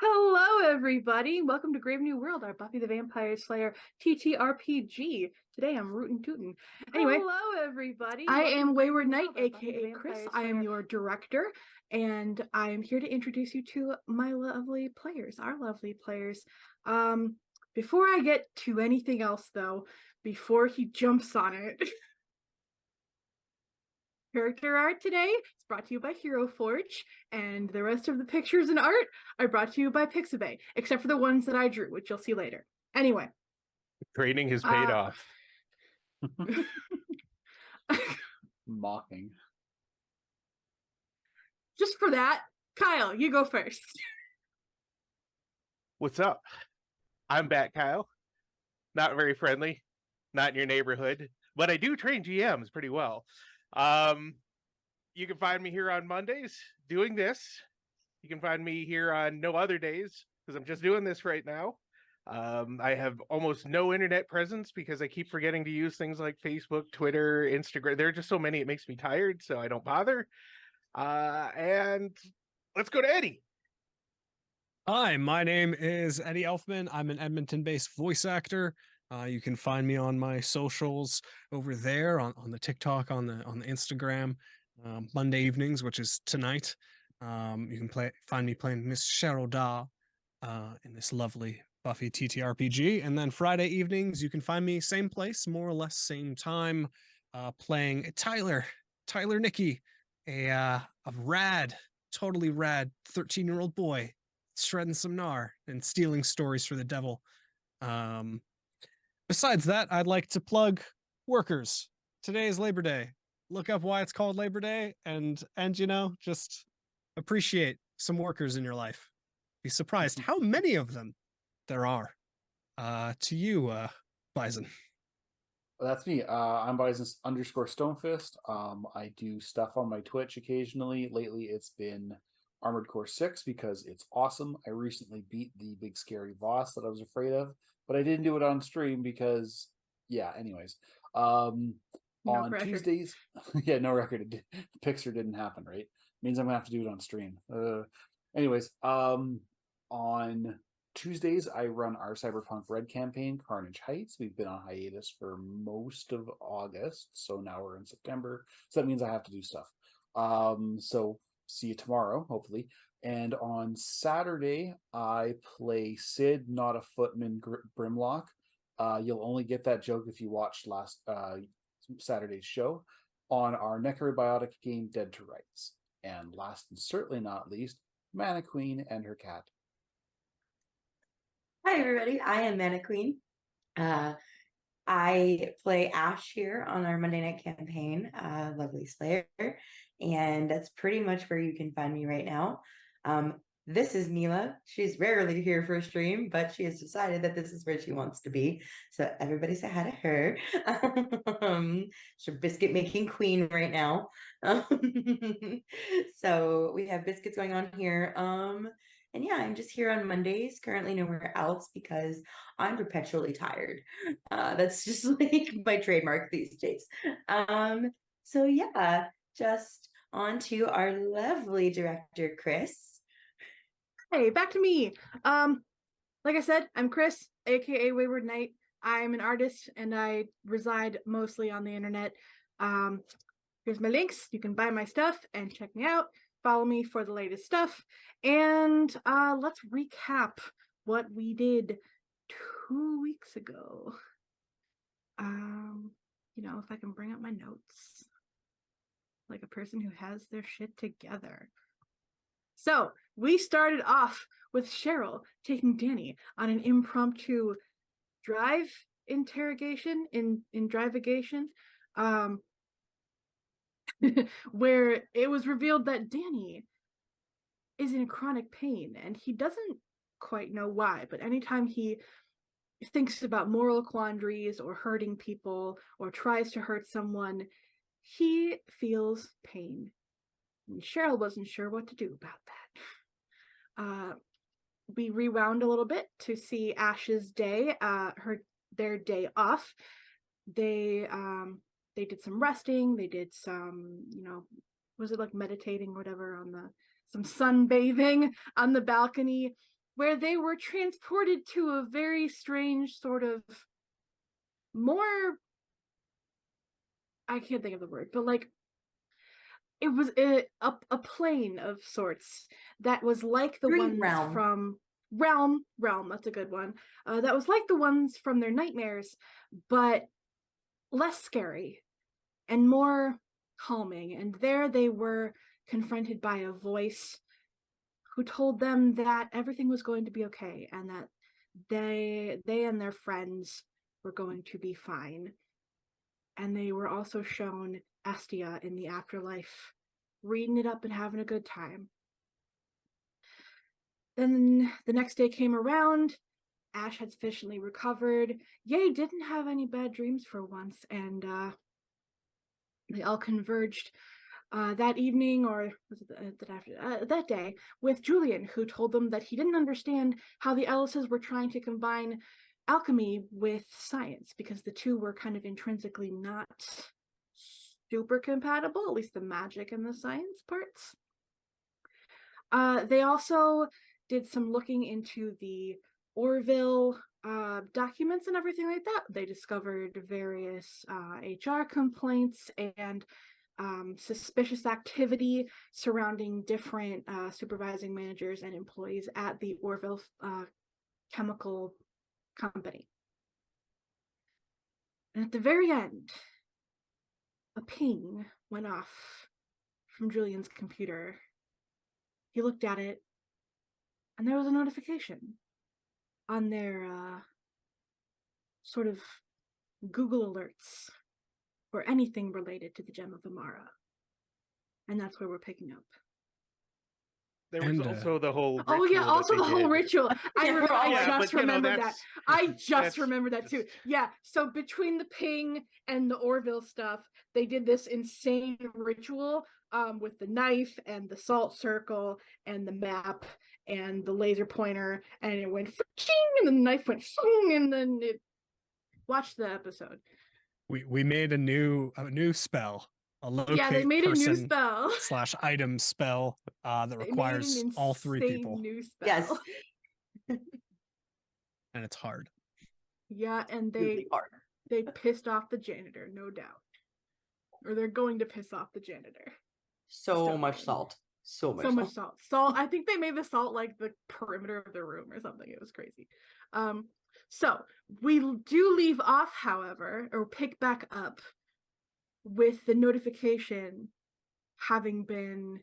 Hello, everybody. Welcome to Grave New World, our Buffy the Vampire Slayer TTRPG. Today I'm rootin' tootin'. Anyway, hello, everybody. I am Wayward Knight, aka Chris. I am your director, and I am here to introduce you to my lovely players, our lovely players. Before I get to anything else, though, before he jumps on it, character art today is brought to you by Hero Forge, and the rest of the pictures and art are brought to you by Pixabay, except for the ones that I drew, which you'll see later. Anyway. Training has paid off. Mocking. Just for that, Kyle, you go first. What's up? I'm back, Kyle. Not very friendly, not in your neighborhood, but I do train GMs pretty well. You can find me here on Mondays doing this. You can find me here on no other days because I'm just doing this right now. I have almost no internet presence because I keep forgetting to use things like Facebook, Twitter, Instagram. There are just so many, it makes me tired, so I don't bother. And let's go to Eddie. Hi, my name is Eddie Elfman. I'm an Edmonton-based voice actor. You can find me on my socials over there on the TikTok, on the Instagram, Monday evenings, which is tonight. You can find me playing Miss Cheryl Daw in this lovely Buffy TTRPG. And then Friday evenings, you can find me same place, more or less same time, playing Tyler Nicky, a totally rad 13-year-old boy shredding some gnar and stealing stories for the devil. Besides that, I'd like to plug workers. Today is Labor Day. Look up why it's called Labor Day and just appreciate some workers in your life. Be surprised how many of them there are. To you, Bison. Well, that's me. I'm Bison_Stonefist. I do stuff on my Twitch occasionally. Lately, it's been Armored Core 6 because it's awesome. I recently beat the big scary boss that I was afraid of, but I didn't do it on stream because, anyways. On pressure. Tuesdays, no record. Pixar didn't happen, right? Means I'm gonna have to do it on stream. On Tuesdays, I run our Cyberpunk Red campaign, Carnage Heights. We've been on hiatus for most of August, so now we're in September. So that means I have to do stuff. So see you tomorrow, hopefully. And on Saturday, I play Sid, not a footman, Brimlock. You'll only get that joke if you watched last Saturday's show on our necrobiotic game, Dead to Rights. And last and certainly not least, Mana Queen and her cat. Hi, everybody. I am Mana Queen. I play Ash here on our Monday night campaign, Lovely Slayer, and that's pretty much where you can find me right now. This is Mila. She's rarely here for a stream, but she has decided that this is where she wants to be. So everybody say hi to her. She's biscuit making queen right now. So we have biscuits going on here. And I'm just here on Mondays, currently nowhere else because I'm perpetually tired. That's just like my trademark these days. Just on to our lovely director, Chris. Hey, back to me. Like I said, I'm Chris, aka Wayward Knight. I'm an artist and I reside mostly on the internet. Here's my links. You can buy my stuff and check me out. Follow me for the latest stuff. And let's recap what we did 2 weeks ago. If I can bring up my notes. Like a person who has their shit together. So we started off with Cheryl taking Danny on an impromptu drive interrogation in drivigation, where it was revealed that Danny is in chronic pain and he doesn't quite know why, but anytime he thinks about moral quandaries or hurting people or tries to hurt someone, he feels pain. And Cheryl wasn't sure what to do about that. We rewound a little bit to see Ash's day, their day off. They did some resting. They did some, was it like meditating or whatever some sunbathing on the balcony. where they were transported to a very strange sort of more, I can't think of the word, but like it was a plane of sorts that was like the Dream ones realm. from realm, that's a good one, that was like the ones from their nightmares, but less scary and more calming. And there they were confronted by a voice who told them that everything was going to be okay and that they and their friends were going to be fine. And they were also shown Estia in the afterlife, reading it up and having a good time. Then the next day came around. Ash had sufficiently recovered. Yay didn't have any bad dreams for once, and they all converged that evening, or was it that day, with Julian, who told them that he didn't understand how the Ellises were trying to combine alchemy with science, because the two were kind of intrinsically not super compatible, at least the magic and the science parts. They also did some looking into the Orville documents and everything like that. They discovered various HR complaints and suspicious activity surrounding different supervising managers and employees at the Orville chemical company. And at the very end, a ping went off from Julian's computer. He looked at it, and there was a notification on their sort of Google alerts or anything related to the Gem of Amara. And that's where we're picking up. There was And, also the whole Oh yeah, ritual that also they the whole did. ritual. I Yeah, just but, remembered that. that's- I just that's remembered that too. just- Yeah, so between the ping and the Orville stuff, they did this insane ritual with the knife and the salt circle and the map and the laser pointer, and it went ching, and then the knife went fung, and then it. Watch the episode. We made a new spell, a locate Yeah, they made a new person spell. / item spell that They made requires an all 3 insane people, new spell. Yes. and it's hard. Yeah, and Really hard. they pissed off the janitor, no doubt. Or they're going to piss off the janitor. So Stone much Man. salt. So much So much salt. salt. I think they made the salt like the perimeter of the room or something. It was crazy. So we do leave off, however, or pick back up with the notification having been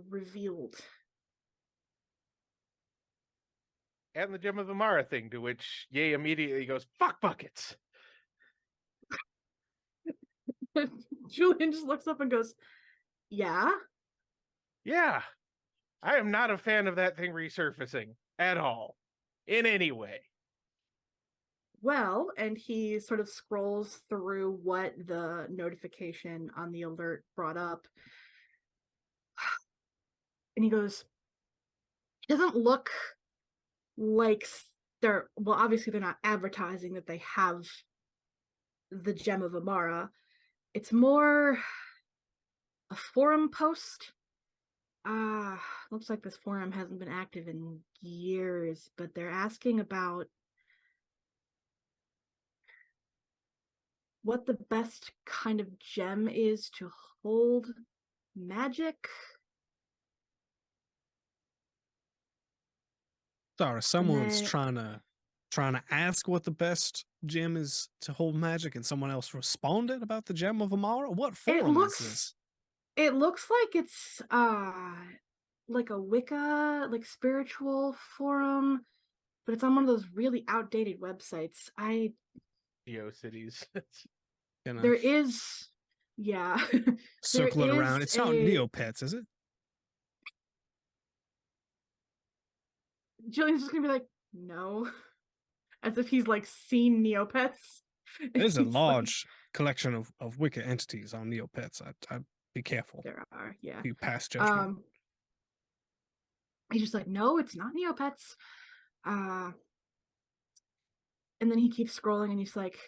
revealed. And the Gem of Amara thing, to which Ye immediately goes, "Fuck buckets." Julian just looks up and goes, "Yeah." Yeah, I am not a fan of that thing resurfacing at all, in any way. Well, and he sort of scrolls through what the notification on the alert brought up. And he goes, it doesn't look like they're, well, obviously they're not advertising that they have the Gem of Amara. It's more a forum post. Looks like this forum hasn't been active in years, but they're asking about what the best kind of gem is to hold magic. Sorry, someone's then- trying to ask what the best gem is to hold magic, and someone else responded about the Gem of Amara. What forum is this? It looks like it's like a Wicca, like spiritual forum, but it's on one of those really outdated websites. GeoCities. You know, There is, yeah. circle it around. is It's not Neopets, is it? Julian's just gonna be like, no, as if he's like seen Neopets. There's a He's like, large collection of Wicca entities on Neopets. I'd be careful. there are, yeah. You pass judgment. He's just like, no, it's not Neopets. And then he keeps scrolling and he's like,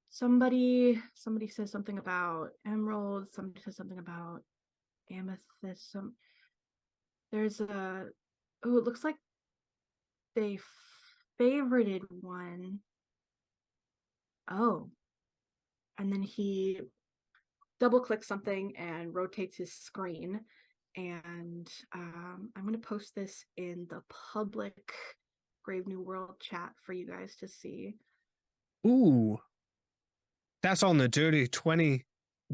somebody says something about emeralds, somebody says something about amethyst. There's a, oh, it looks like they favorited one. Oh. And then he double clicks something and rotates his screen. And I'm going to post this in the public Brave New World chat for you guys to see. Ooh. That's on the Dirty 20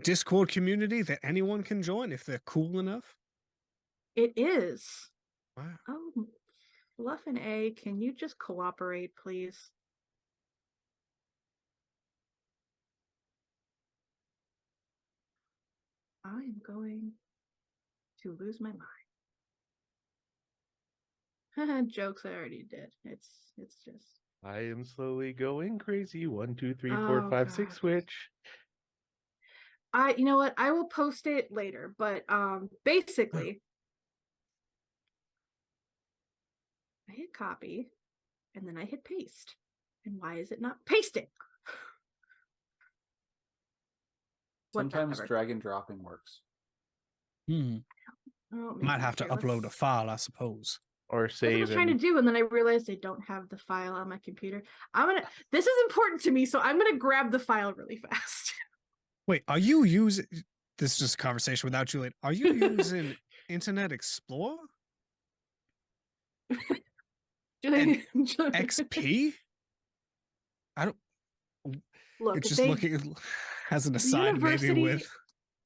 Discord community that anyone can join if they're cool enough. It is. Wow. Oh, Fluff and A, can you just cooperate, please? I am going to lose my mind. Jokes I already did. It's just. I am slowly going crazy. 1, 2, 3, 4, Oh, 5, 6 God. switch. You know what? I will post it later, but basically I hit copy and then I hit paste. And why is it not pasting? Sometimes Whatever. drag and dropping works. Oh, maybe. Might have to Here, upload a let's- file, I suppose. Or That's what I save was trying to and do, and then I realized I don't have the file on my computer. This is important to me, so I'm gonna grab the file really fast. Wait, are you using this is just a conversation without Juliet? Are you using Internet Explorer? Julian, XP? I don't look, it's if just they, looking as an the aside maybe university- with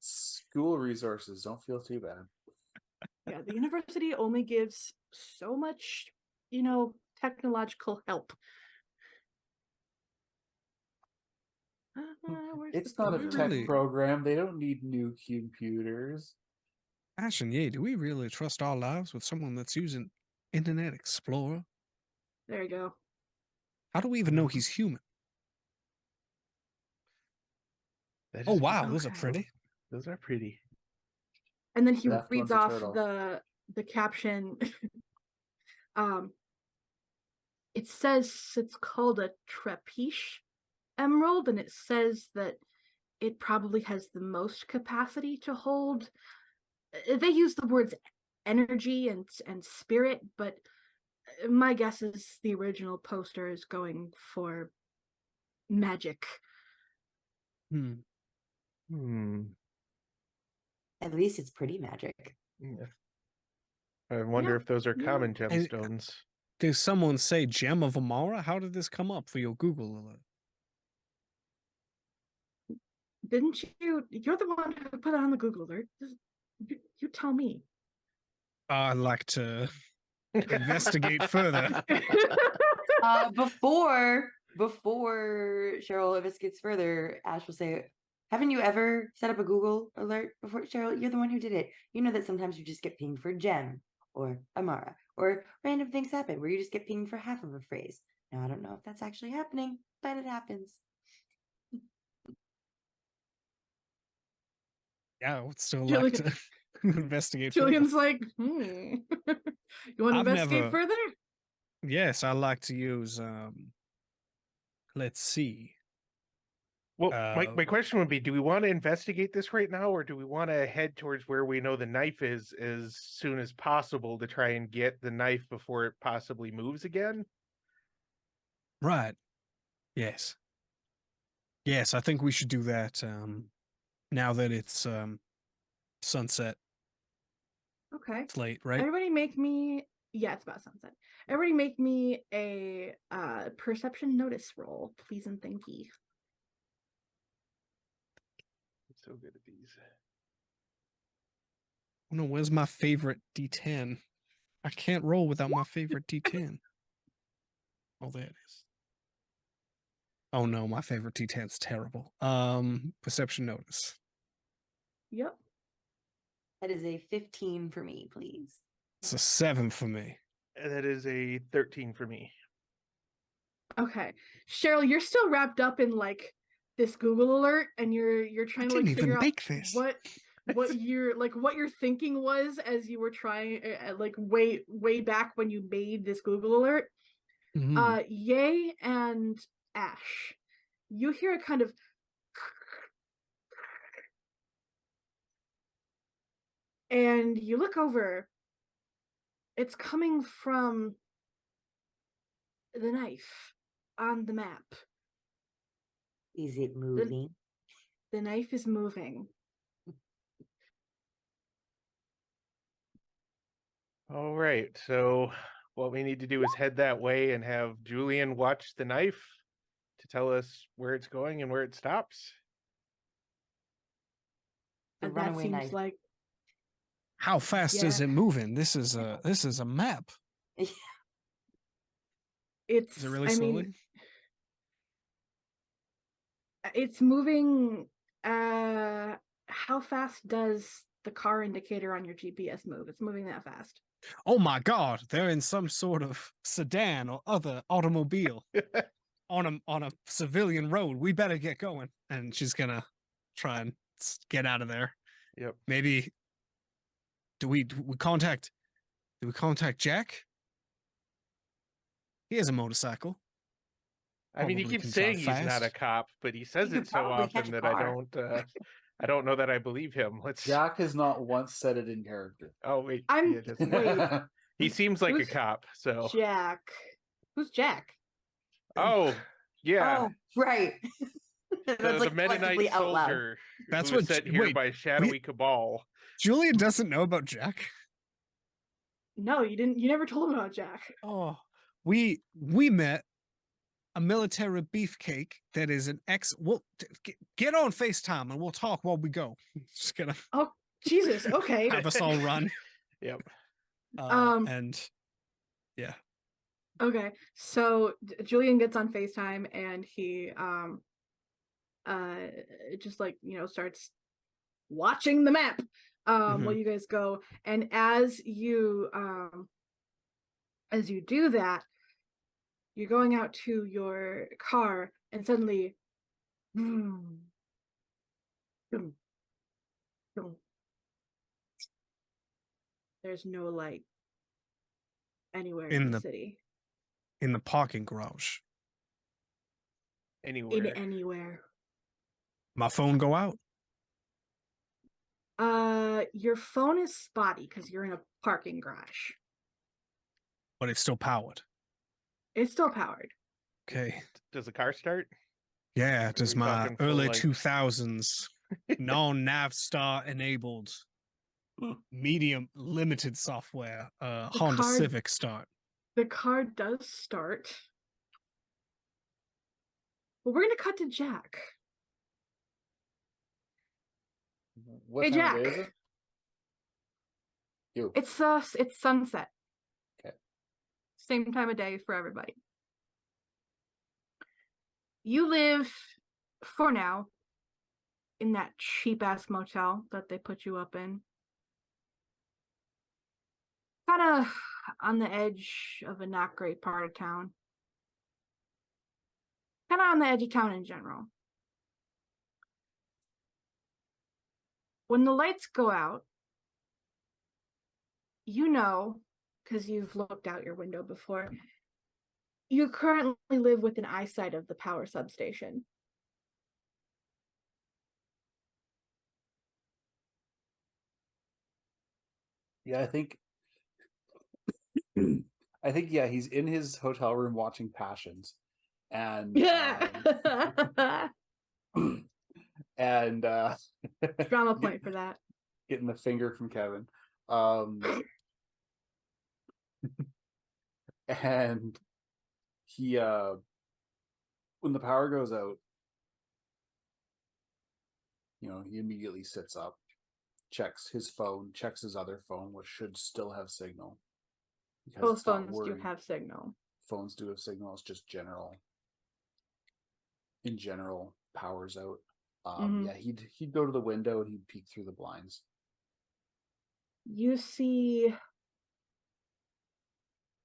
School resources don't feel too bad. yeah, the university only gives so much, technological help. Where's It's the not a photo? tech Really? program. They don't need new computers. Ash and Ye, do we really trust our lives with someone that's using Internet Explorer? There you go. How do we even know he's human? that Oh is- wow, those are Okay. pretty. Those are pretty. And then he Left reads one's a off turtle. the caption. It says it's called a trapiche emerald, and it says that it probably has the most capacity to hold. They use the words energy and spirit, but my guess is the original poster is going for magic. Hmm. At least it's pretty magic. Yeah. I wonder Yeah, if those are yeah. common gemstones. Did someone say Gem of Amara? How did this come up for your Google alert? Didn't you? You're the one who put it on the Google alert. You tell me. I'd like to investigate further. Before Cheryl investigates further, Ash will say, "Haven't you ever set up a Google alert before, Cheryl? You're the one who did it. You know that sometimes you just get pinged for Gem or Amara, or random things happen where you just get pinged for half of a phrase. Now I don't know if that's actually happening, but it happens." Yeah, I would still Julian- like to investigate further. Julian's like, You want to I've investigate never- further? Yes, I like to use let's see. Well, my question would be, do we want to investigate this right now, or do we want to head towards where we know the knife is as soon as possible to try and get the knife before it possibly moves again? Right. Yes. Yes, I think we should do that now that it's sunset. Okay. It's late, right? Everybody make me. Yeah, it's about sunset. Everybody make me a perception notice roll, please and thank you. I'm so good at these. Oh no, where's my favorite D10? I can't roll without my favorite D10. Oh, there it is. Oh no, my favorite D10's terrible. Perception notice. Yep. That is a 15 for me, please. It's a 7 for me. That is a 13 for me. Okay. Cheryl, you're still wrapped up in like this Google alert, and you're trying to didn't like even figure out make this. what your thinking was as you were trying like way back when you made this Google alert. Mhm. Ye and Ash, you hear a kind of and you look over. It's coming from the knife on the map. Is it moving? The knife is moving. All right. So what we need to do is head that way and have Julian watch the knife to tell us where it's going and where it stops. The And that runaway seems knife. like How fast is Yeah. it moving? This is a map. it's Is it really I slowly? mean it's moving how fast does the car indicator on your GPS move? It's moving that fast. Oh my god, they're in some sort of sedan or other automobile on a civilian road. We better get going. And she's gonna try and get out of there. Yep. Maybe do we contact Jack? He has a motorcycle. I mean, he Probably keeps can drive saying he's not a fast. cop, but he says could it so probably catch often a that car. I don't know that I believe him. Let's. Jack has not once said it in character. Oh wait, I'm- yeah, doesn't he? Wait. He seems like a Who's cop. So. Jack. Who's Jack? Oh yeah. Oh, right. That's The like Mennonite collectively out loud. soldier That's who was what sent J- here wait, by shadowy cabal. Julian doesn't know about Jack. No, you didn't. You never told him about Jack. Oh, we met a military beefcake that is an ex. Well, get on FaceTime and we'll talk while we go. Just gonna Jesus. Okay. have us all run. Yep. And yeah, Okay. So Julian gets on FaceTime and he just like starts watching the map while you guys go, and as you do that, you're going out to your car and suddenly vroom, vroom, vroom. There's no light anywhere in the city. in the parking garage. Anywhere. Anywhere. My phone go out. Your phone is spotty because you're in a parking garage. But it's still powered. It's still powered. Okay. Does the car start? Yeah, Are does we my talking full, early like- 2000s non-Navstar enabled medium limited software Honda car- Civic start? The car does start. But we're gonna cut to Jack. What Hey, time of day is Jack. it? You. It's sunset. Okay. Same time of day for everybody. You live, for now, in that cheap ass motel that they put you up in. Kind of on the edge of a not great part of town. Kind of on the edge of town in general. When the lights go out, you know, because you've looked out your window before, you currently live within eyesight of the power substation. Yeah, I think yeah, he's in his hotel room watching Passions. And Yeah. and Drama point for that. getting the finger from Kevin. And he when the power goes out, he immediately sits up, checks his phone, checks his other phone, which should still have signal. because Both it's not phones do worrying. have signal. Phones do have signal. It's just general. In general, power's out. Mhm. Yeah, he'd go to the window and he'd peek through the blinds. You see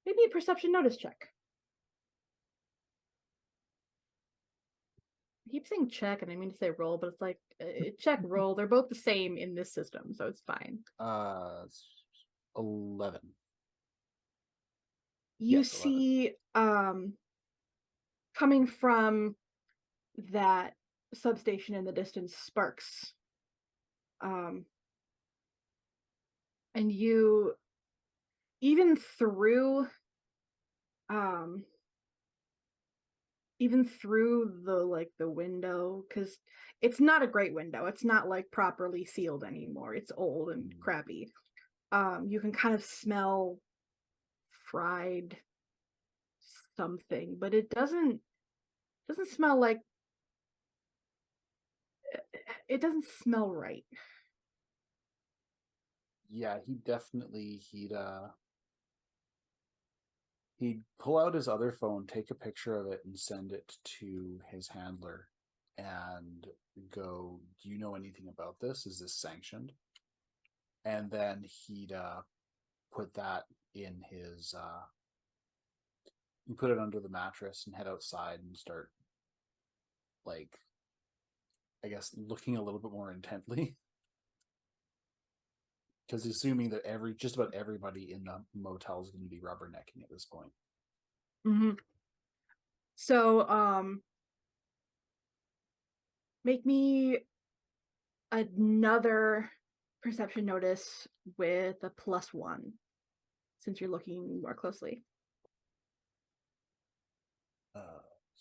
maybe a perception notice check. I keep saying check and I mean to say roll, but it's like check roll. They're both the same in this system, so it's fine. 11. You Yes, 11. see coming from that substation in the distance sparks. And you, even through even through the window, because it's not a great window. It's not like properly sealed anymore. It's old and crappy. You can kind of smell fried something, but it doesn't smell like it doesn't smell right. Yeah, he'd pull out his other phone, take a picture of it, and send it to his handler and go, "Do you know anything about this? Is this sanctioned?" And then he'd put that in his he'd put it under the mattress and head outside and start, like, I guess, looking a little bit more intently. Because assuming that just about everybody in the motel is going to be rubbernecking at this point. Mm-hmm. So, make me another perception notice with a +1, since you're looking more closely.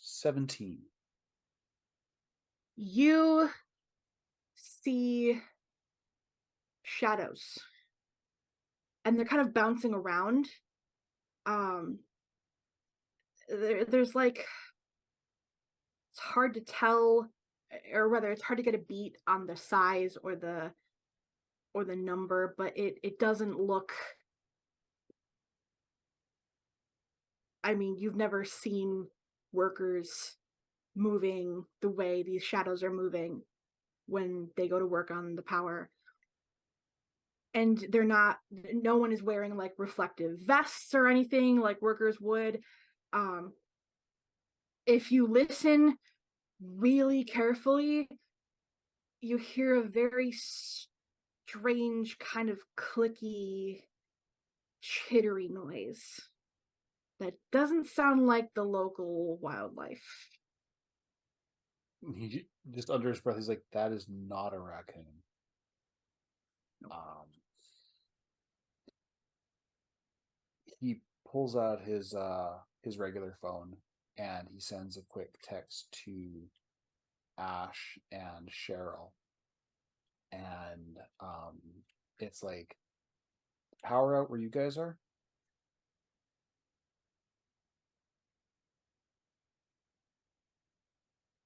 17. You see shadows, and they're kind of bouncing around. There's like, it's hard to tell, or rather it's hard to get a beat on the size or the number, but it doesn't look, I mean, you've never seen workers moving the way these shadows are moving when they go to work on the power. And no one is wearing like reflective vests or anything like workers would. If you listen really carefully, you hear a very strange kind of clicky, chittery noise that doesn't sound like the local wildlife. He just under his breath, he's like, "That is not a raccoon." He pulls out his regular phone and he sends a quick text to Ash and Cheryl, and it's like, "Power out where you guys are."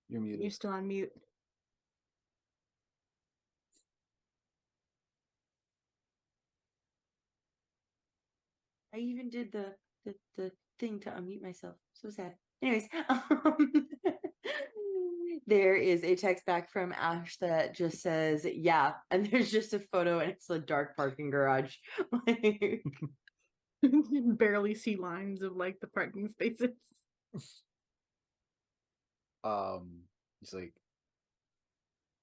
You're muted. You're still on mute. I even did the thing to unmute myself. So sad. Anyways, there is a text back from Ash that just says, "Yeah," and there's just a photo, and it's a dark parking garage. Like, You can barely see lines of like the parking spaces. He's like,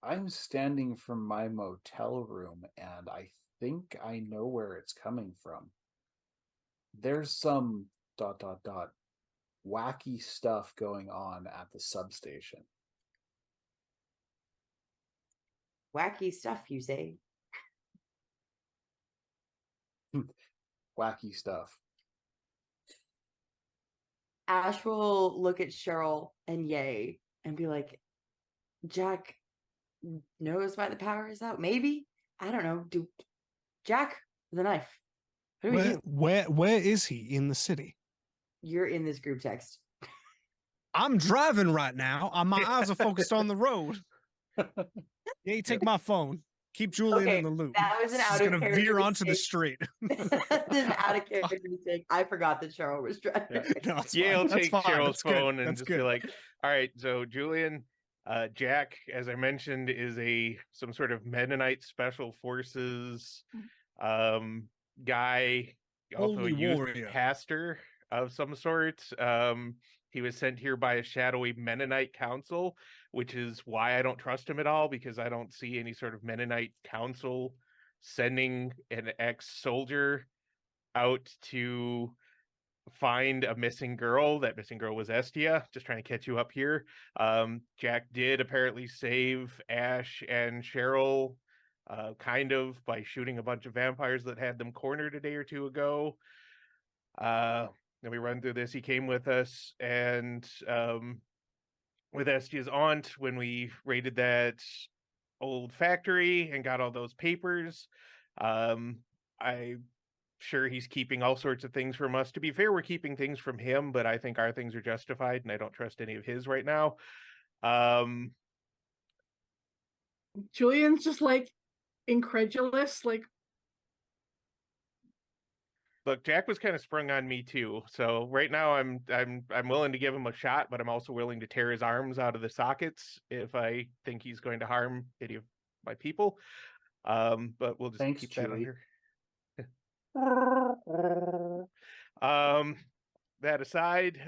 "I'm standing from my motel room, and I think I know where it's coming from. There's some ... wacky stuff going on at the substation." wacky stuff, you say? Wacky stuff. Ash will look at Cheryl and Yay and be like, "Jack knows why the power is out. Maybe, I don't know. Do Jack with a knife? What do we do? Where is he in the city? You're in this group text. I'm driving right now. My eyes are focused on the road. Yeah, you take my phone. Keep Julian Okay, in the loop. that was an She's out of gonna character veer onto the mistake. street. That's an out of character mistake. I forgot that Cheryl was driving. Yeah. No, it's Yeah, fine. I'll That's take fine. Cheryl's That's good. phone and That's just good. be like, "All right, so Julian, Jack, as I mentioned, is some sort of Mennonite special forces guy, also Holy a youth warrior. pastor of some sort. He was sent here by a shadowy Mennonite council, which is why I don't trust him at all, because I don't see any sort of Mennonite council sending an ex-soldier out to find a missing girl. That missing girl was Estia. Just trying to catch you up here. Jack did apparently save Ash and Cheryl, kind of by shooting a bunch of vampires that had them cornered a day or two ago. Then we run through this. He came with us, and with Estia's aunt when we raided that old factory and got all those papers. I'm sure he's keeping all sorts of things from us. To be fair, we're keeping things from him, but I think our things are justified, and I don't trust any of his right now. Julian's just like incredulous, like, Look, Jack was kind of sprung on me too. So right now I'm willing to give him a shot, but I'm also willing to tear his arms out of the sockets if I think he's going to harm any of my people. But we'll just Thanks, keep that Chewie. under. That aside,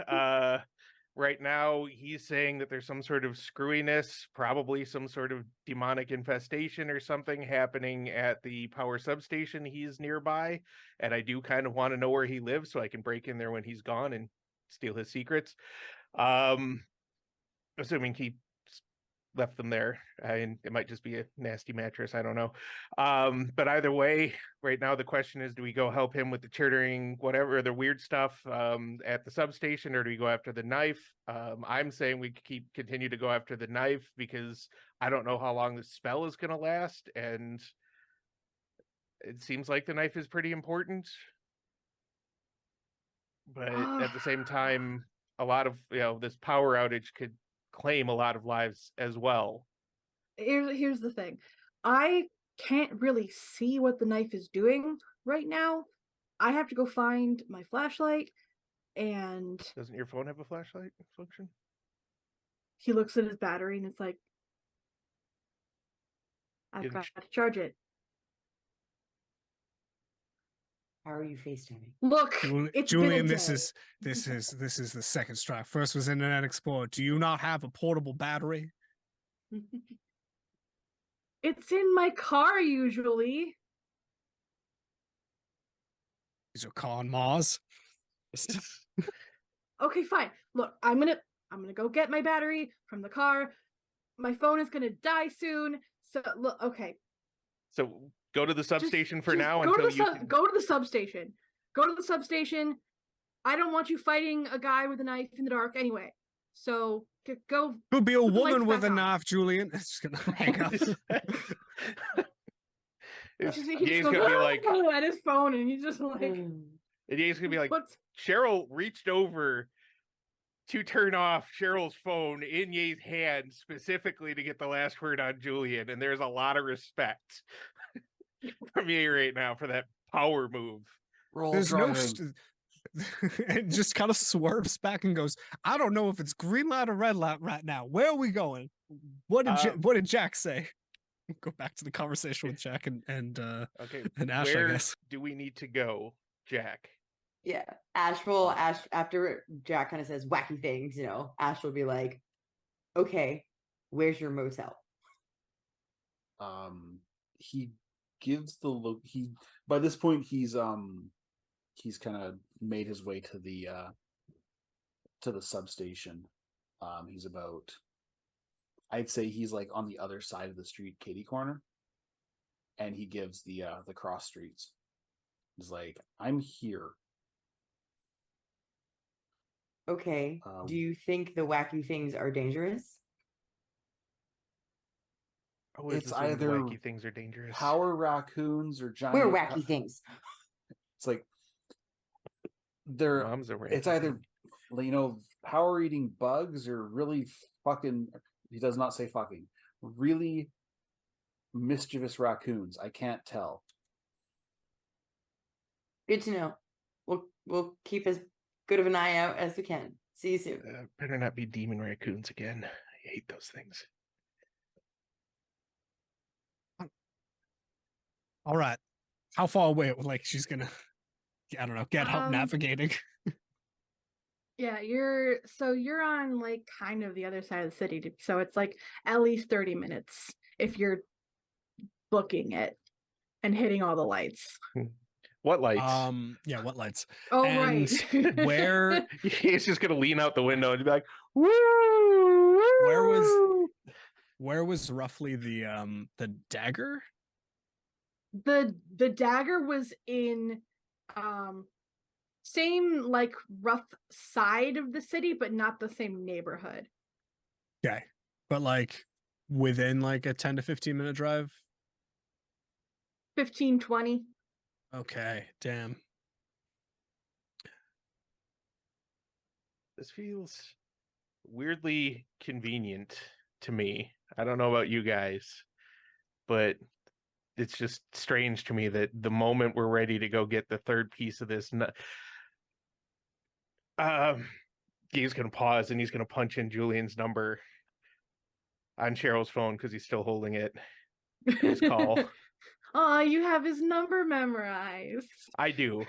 right now he's saying that there's some sort of screwiness, probably some sort of demonic infestation or something happening at the power substation he's nearby, and I do kind of want to know where he lives so I can break in there when he's gone and steal his secrets. Assuming he left them there, and it might just be a nasty mattress, I don't know. But either way, right now the question is, do we go help him with the chittering whatever, the weird stuff at the substation, or do we go after the knife? I'm saying we continue to go after the knife, because I don't know how long this spell is going to last, and it seems like the knife is pretty important, but at the same time, a lot of this power outage could claim a lot of lives as well. here's the thing. I can't really see what the knife is doing right now. I have to go find my flashlight, and Doesn't your phone have a flashlight function? he looks at his battery and it's like, I've Didn't got to charge it. How are you FaceTiming? Look, it's Julian, been a this day. is the second strike. First was Internet Explorer. Do you not have a portable battery? It's in my car usually. Is your car on Mars? Okay, fine. Look, I'm gonna go get my battery from the car. My phone is gonna die soon. So look, okay. So go to the substation for now go until to you go to the substation. Go to the substation. I don't want you fighting a guy with a knife in the dark anyway. So go. Could be a put the woman lights with a back on. knife, Julian. It's just gonna hang up. Ye's gonna be like, at his phone, and he's just like, Ye's gonna be like, what's Cheryl reached over to turn off Cheryl's phone in Ye's hand specifically to get the last word on Julian, and there's a lot of respect from Ye right now for that power move. There's no and just kind of swerves back and goes, I don't know if it's green light or red light right now. Where are we going? What did Jack say? Go back to the conversation with Jack and Okay, and Ash, where I guess. do we need to go, Jack? Yeah. Ash after Jack kind of says wacky things, Ash will be like, okay, where's your motel? He gives by this point he's kind of made his way to the substation. He's about, I'd say he's like on the other side of the street, Katie corner, and he gives the cross streets. He's like, I'm here. Okay. Do you think the wacky things are dangerous? It's either wacky things are dangerous. Power raccoons or giant. We're wacky things. It's like it's either power eating bugs or really fucking. He does not say fucking. Really mischievous raccoons. I can't tell. Good to know. We'll keep as good of an eye out as we can. See you soon. Better not be demon raccoons again. I hate those things. All right. How far away? Like she's gonna, I don't know, get help navigating. Yeah, you're on like kind of the other side of the city, so it's like at least 30 minutes if you're booking it and hitting all the lights. What lights? Yeah, what lights? Oh, and right. where he's just gonna lean out the window and be like, "Woo!" Where was roughly the dagger? The dagger was in same like rough side of the city, but not the same neighborhood. Okay. But like within like a 10 to 15 minute drive? 15, 20. Okay, damn. This feels weirdly convenient to me. I don't know about you guys, but it's just strange to me that the moment we're ready to go get the third piece of this, he's gonna pause and he's gonna punch in Julian's number on Cheryl's phone because he's still holding it. His call. Oh, you have his number memorized. I do.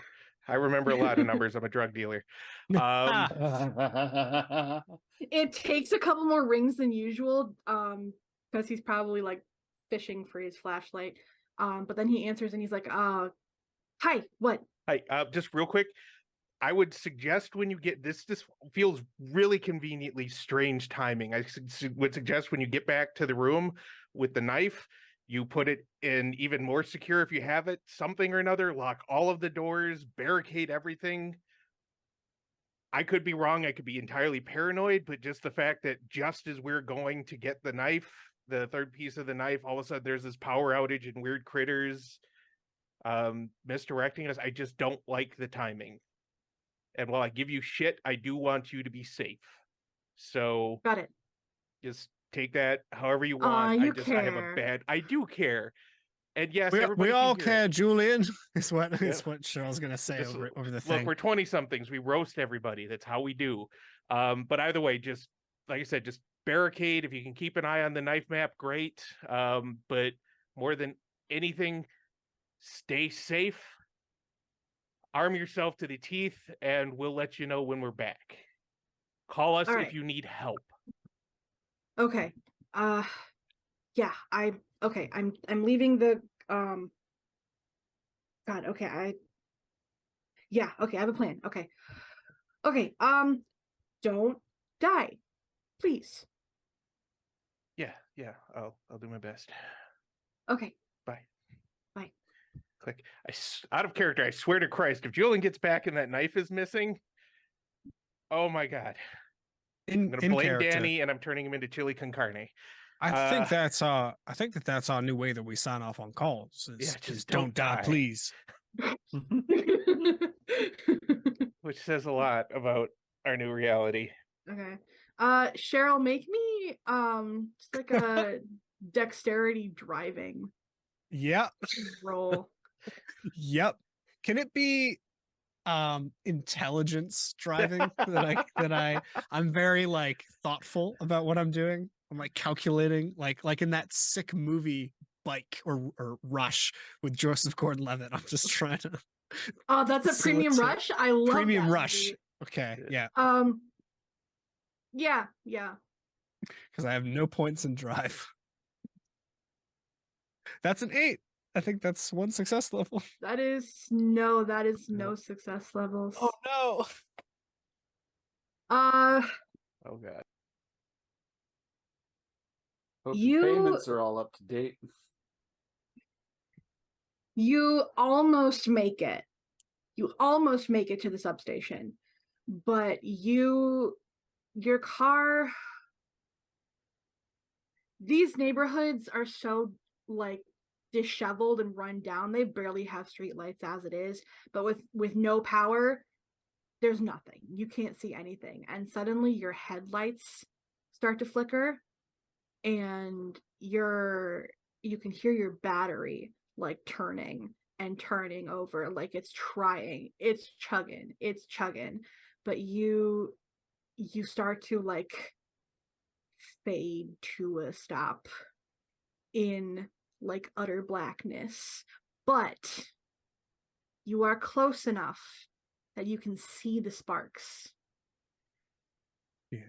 I remember a lot of numbers. I'm a drug dealer. It takes a couple more rings than usual, because he's probably like fishing for his flashlight. But then he answers and he's like, hi, what? Hi, just real quick, I would suggest when you get this feels really conveniently strange timing. I would suggest when you get back to the room with the knife, you put it in even more secure if you have it, something or another, lock all of the doors, barricade everything. I could be wrong. I could be entirely paranoid, but just the fact that just as we're going to get the knife, the third piece of the knife, all of a sudden there's this power outage and weird critters misdirecting us. I just don't like the timing. And while I give you shit, I do want you to be safe. So Got it. just take that however you want. You I have a care. bad. I do care. And yes, we everybody all can hear care, it. Julian. Is what Yeah. is what Cheryl's gonna say Just over the Look, thing. we're 20 somethings. We roast everybody. That's how we do. But either way, just like I said, just barricade. If you can keep an eye on the knife map, great. But more than anything, stay safe. Arm yourself to the teeth, and we'll let you know when we're back. Call us All if right. you need help. Okay. Yeah, I'm leaving the God, okay, yeah, okay, I have a plan. Okay. Okay, don't die. Please. Yeah, I'll do my best. Okay. Bye. Bye. Click. Out of character. I swear to Christ, if Julian gets back and that knife is missing, oh my God. I'm gonna blame character. Danny, and I'm turning him into chili con carne. I think that's our new way that we sign off on calls. Yeah, Is just don't die, die. please. Which says a lot about our new reality. Okay. Cheryl, make me just like a dexterity driving Yep. roll. Yep. Can it be intelligence driving I'm very like thoughtful about what I'm doing. I'm like calculating like in that sick movie Bike or Rush with Joseph Gordon-Levitt. I'm just trying to Oh, that's a Premium facilitate- Rush. I love Premium that Rush. movie. Okay, yeah, Yeah. because I have no points in drive. That's an 8. I think that's one success level. That is no success levels. Oh no. Oh God. Hope You- the payments are all up to date. You almost make it. You almost make it to the substation, but your car. These neighborhoods are so like disheveled and run down. They barely have street lights as it is, but with no power, there's nothing. You can't see anything, and suddenly your headlights start to flicker, and you can hear your battery like turning and turning over, like it's chugging, but you start to like fade to a stop in like utter blackness, but you are close enough that you can see the sparks. What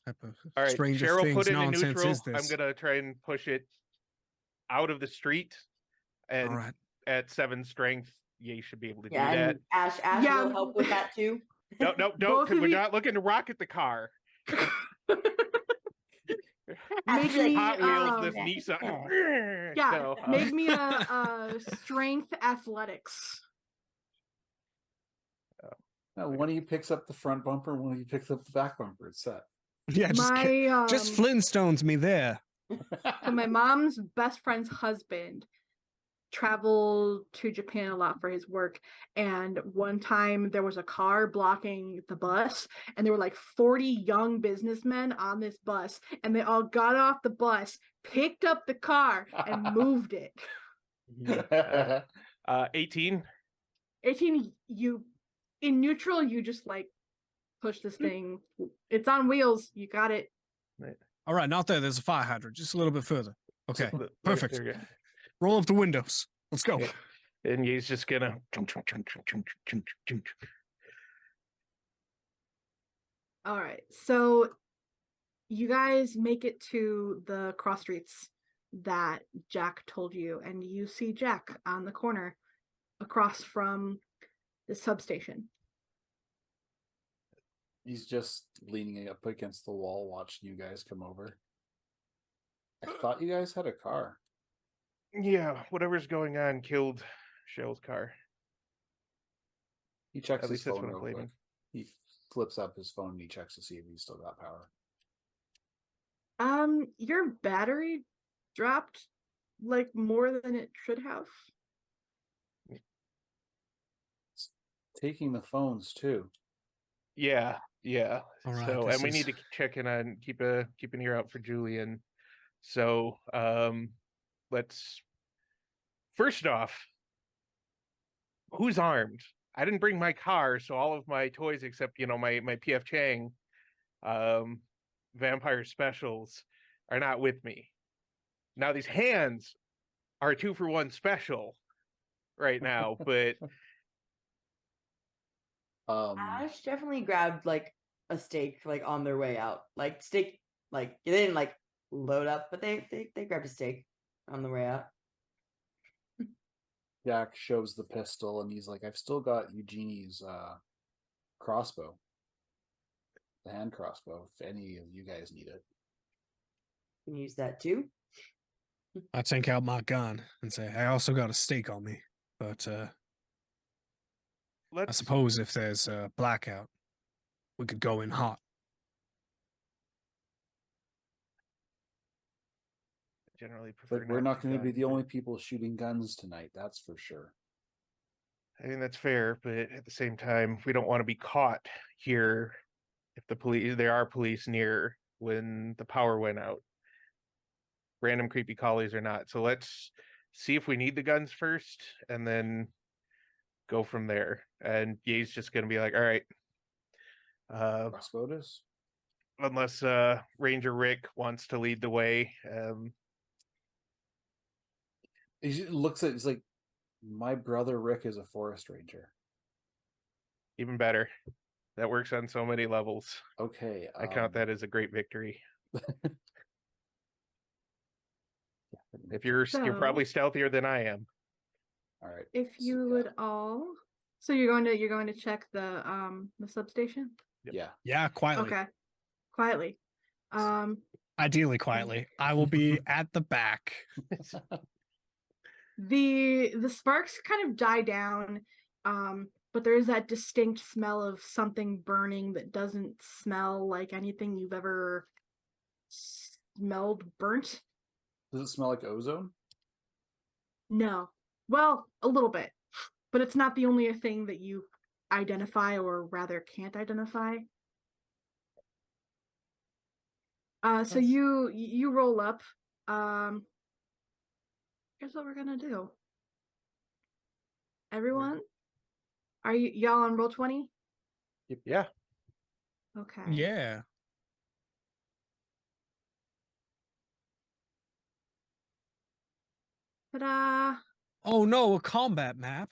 type of All right, Stranger Cheryl, Things put it in nonsense neutral. is this? I'm gonna try and push it out of the street, and All right. at 7 strength, you should be able to do Yeah, that. and Ash Yeah. will help with that too. No, Both because of we're you- not looking to rocket the car. Make be like, me Hot Wheels, this yeah. Nissan. yeah, No, make me a strength athletics. One of you picks up the front bumper, one of you picks up the back bumper. It's set. Yeah, just My Flintstones me there. so my mom's best friend's husband traveled to Japan a lot for his work, and one time there was a car blocking the bus, and there were like 40 young businessmen on this bus, and they all got off the bus, picked up the car, and moved it. 18. 18, you in neutral, you just like push this thing. It's on wheels. You got it. All right, not there. There's a fire hydrant just a little bit further. Okay, perfect. There you go. Roll up the windows. Let's go. Yeah. And he's just gonna. All right. So you guys make it to the cross streets that Jack told you, and you see Jack on the corner across from the substation. He's just leaning up against the wall, watching you guys come over. I thought you guys had a car. Yeah, whatever's going on killed Shell's car. He checks At his least that's phone what I'm real quick. claiming. He flips up his phone and he checks to see if he's still got power. Your battery dropped like more than it should have. Taking the phones too. Yeah. All right, So, this and we need is- to check in on keep an ear out for Julian. So, let's first off, who's armed? I didn't bring my car, so all of my toys except my PF Chang vampire specials are not with me. Now these hands are 2-for-1 special right now, but Ash definitely grabbed like a steak like on their way out. Like steak, like they didn't like load up, but they grabbed a steak on the way out. Jack shows the pistol and he's like, I've still got Eugenie's crossbow. The hand crossbow, if any of you guys need it. You can use that too. I take out my gun and say, I also got a stake on me. But I let's suppose if there's a blackout, we could go in hot. generally prefer But we're not to going to be gun, the but- only people shooting guns tonight, that's for sure. I mean, that's fair, but at the same time, we don't want to be caught here if there are police near when the power went out. Random creepy collies or not. So let's see if we need the guns first and then go from there. And Ye's just gonna be like, all right. Crossbow it is? Unless Ranger Rick wants to lead the way. He looks at, he's like, my brother Rick is a forest ranger. Even better. That works on so many levels. Okay. I count that as a great victory. If you're probably stealthier than I am. All right. If so you yeah. would all, so you're going to check the substation. Yeah. Yeah, quietly. Okay, quietly. Ideally quietly. I will be at the back. The sparks kind of die down, but there is that distinct smell of something burning that doesn't smell like anything you've ever smelled burnt. Does it smell like ozone? No, well, a little bit, but it's not the only thing that you identify, or rather can't identify. So you roll up. Here's what we're gonna do. Everyone, are y'all on roll 20? Yeah. Okay. Yeah. Ta-da! Oh no, a combat map.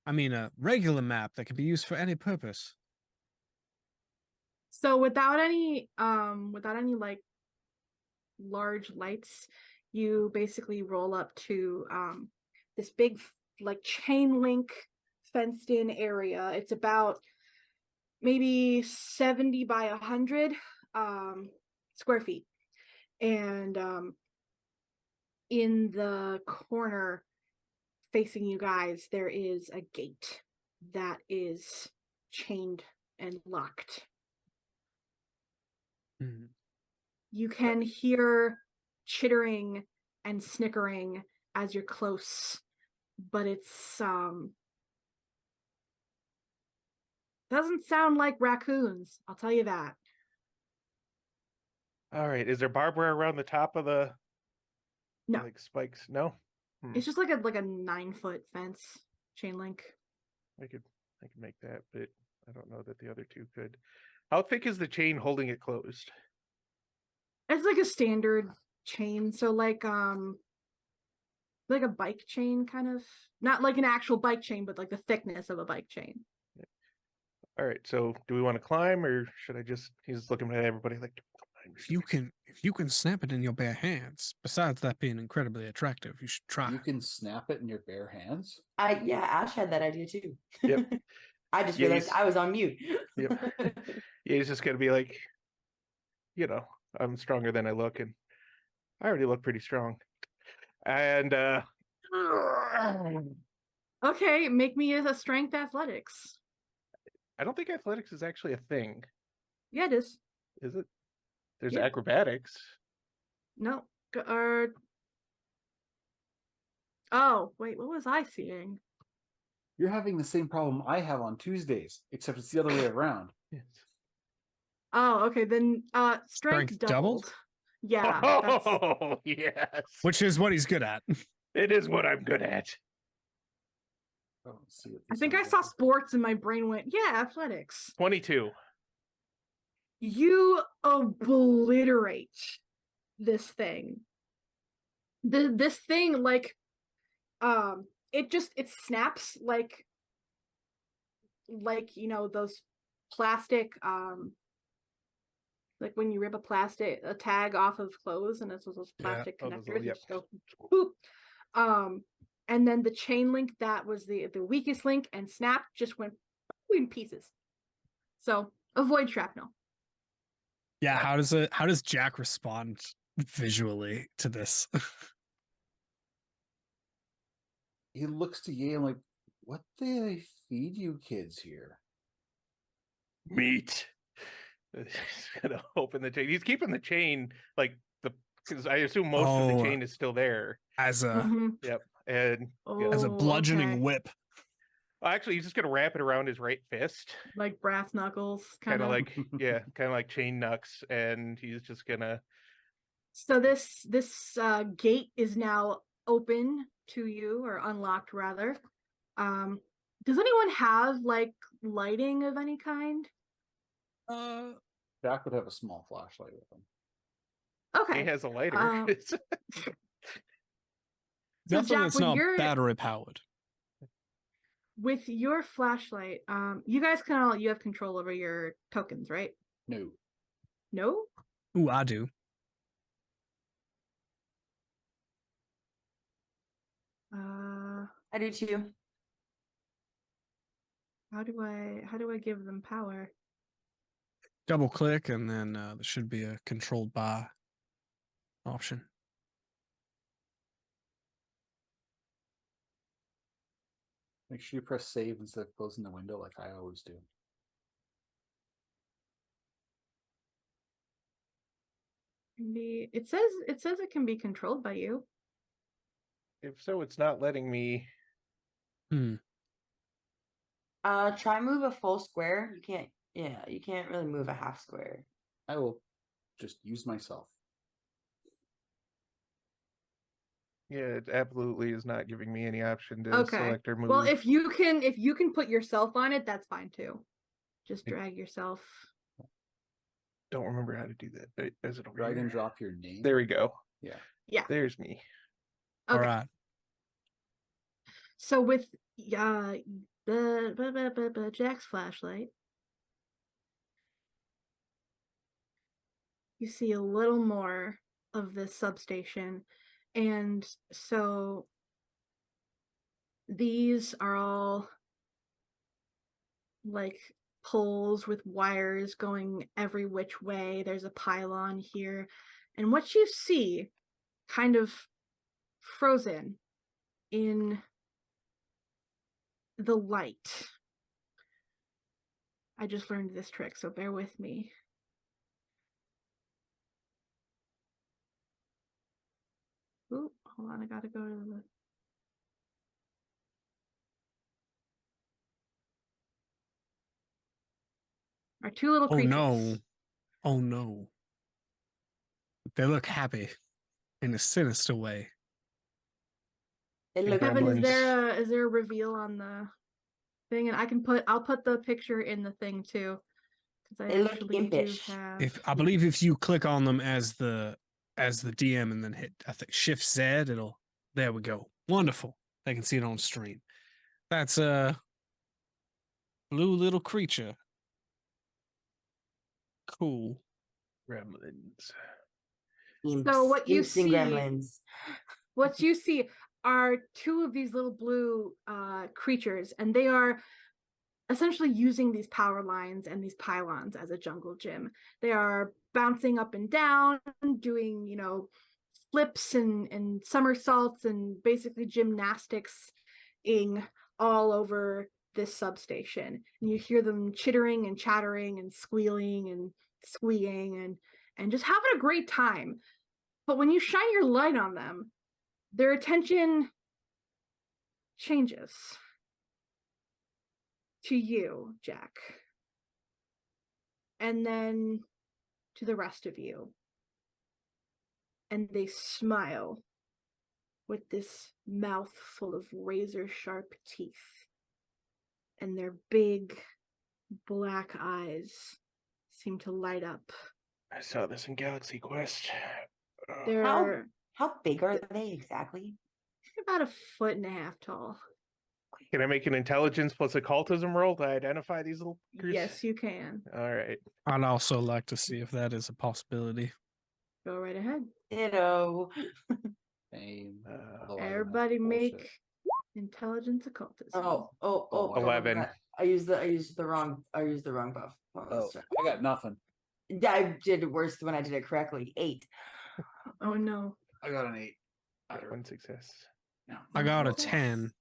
I mean a regular map that can be used for any purpose. So without any like large lights, you basically roll up to this big like chain link fenced in area. It's about maybe 70 by 100 square feet, and in the corner facing you guys there is a gate that is chained and locked. You can hear chittering and snickering as you're close, but it's doesn't sound like raccoons, I'll tell you that. All right. Is there barbed wire around the top of the No. like spikes? No. It's just like a 9-foot fence, chain link. I could make that, but I don't know that the other two could. How thick is the chain holding it closed? It's like a standard chain, so like a bike chain kind of, not like an actual bike chain, but like the thickness of a bike chain. All right. So do we want to climb or should I just? He's looking at everybody like. If you can snap it in your bare hands, besides that being incredibly attractive, you should try. You can snap it in your bare hands. Yeah, Ash had that idea too. Yep. I just Yeah, realized he's- I was on mute. Yep. Yeah, he's just gonna be like, I'm stronger than I look, and I already look pretty strong. And Okay, make me a strength athletics. I don't think athletics is actually a thing, Yeah, it is. is it? There's Yeah. acrobatics. No. Oh, wait, what was I seeing? You're having the same problem I have on Tuesdays, except it's the other way around. Yes. Oh, okay, then strength Strength doubled? doubled. Yeah, that's Oh, yes. Which is what he's good at. It is what I'm good at. Oh, let's see what I this think one I does. saw sports and my brain went, yeah, athletics. 22. You obliterate this thing. This thing, like, it snaps like those plastic, like when you rip a tag off of clothes and it's those Yeah. plastic Oh, those connectors, little- you yep. just go boop. And then the chain link that was the weakest link and snap just went in pieces. So avoid shrapnel. Yeah, how does Jack respond visually to this? He looks to Ye and like, what do they feed you kids here? Meat. He's gonna open the chain. He's keeping the chain because I assume most of Oh. the chain is still there. As a Mhm. Yep. And as a Oh, bludgeoning okay. whip. actually, he's just gonna wrap it around his right fist, Like brass knuckles, kind of kind of. like chain knucks, and he's just gonna. So this gate is now open to you, or unlocked rather. Does anyone have like lighting of any kind? Jack would have a small flashlight with him. Okay. He has a lighter. So Nothing Jack, that's when not you're battery powered. with your flashlight, you guys you have control over your tokens, right? No. No? Ooh, I do. I do too. How do I give them power? Double click and then there should be a controlled by option. Make sure you press save instead of closing the window like I always do. It says it can be controlled by you. If so, it's not letting me. Try move a full square. You can't. Yeah, you can't really move a half square. I will just use myself. Yeah, it absolutely is not giving me any option to Okay. select or move. Well, if you can put yourself on it, that's fine too. Just I- drag yourself. Don't remember how to do that. Is it over Drag and here? drop your name. There we go. Yeah. Yeah. There's me. All Okay. right. So with Jack's flashlight, you see a little more of this substation, and so these are all like poles with wires going every which way. There's a pylon here, and what you see kind of frozen in the light. I just learned this trick, so bear with me. Ooh, hold on, I gotta go to the. Our two little Oh creatures. no. Oh no. They look happy in a sinister way. They And look Kevin, gremlins. is there a reveal on the thing? And I'll put the picture in the thing too. Because I They look actually impish. do have. If I believe if you click on them as the DM and then hit I think Shift Z, it'll there we go. Wonderful. They can see it on stream. That's a blue little creature. Cool. Gremlins. Imps, what you imps and see- gremlins. What you see are two of these little blue creatures, and they are essentially using these power lines and these pylons as a jungle gym. They are bouncing up and down, doing, flips and somersaults and basically gymnastics all over this substation. And you hear them chittering and chattering and squealing and squeaking and just having a great time. But when you shine your light on them, their attention changes to you, Jack. And then to the rest of you. And they smile with this mouth full of razor sharp teeth. And their big black eyes seem to light up. I saw this in Galaxy Quest. They're How big are they exactly? about 1.5 feet tall. Can I make an intelligence plus occultism roll to identify these little creatures? Yes, you can. All right. I'd also like to see if that is a possibility. Go right ahead. Ditto. Same. Uh, Although I don't have Everybody bullshit. make intelligence occultism. Oh, Oh, hold on, 11. I used the wrong buff. Hold on, Oh, sorry. I got nothing. I did worse when I did it correctly. 8. Oh no. I got an 8. One success. No. I got a Okay. 10.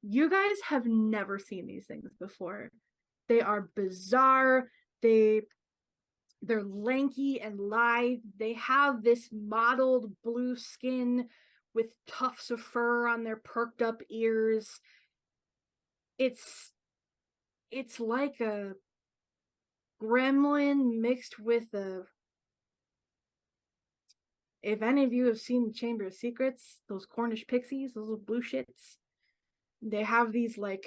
You guys have never seen these things before. They are bizarre. They're lanky and lithe. They have this mottled blue skin with tufts of fur on their perked up ears. It's like a gremlin mixed with a. If any of you have seen the Chamber of Secrets, those Cornish pixies, those little blue shits, they have these like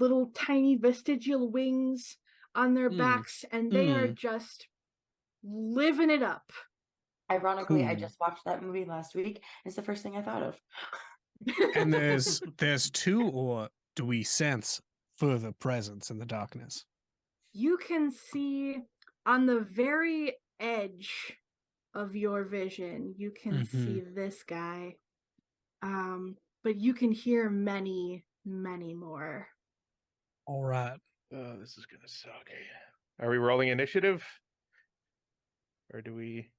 little tiny vestigial wings on their backs, and they are just living it up. Ironically, I Cool. just watched that movie last week. It's the first thing I thought of. And there's two, or do we sense further presence in the darkness? You can see on the very edge of your vision, you can see this guy. But you can hear many, many more. All right. Oh, this is gonna suck. Are we rolling initiative? Or do we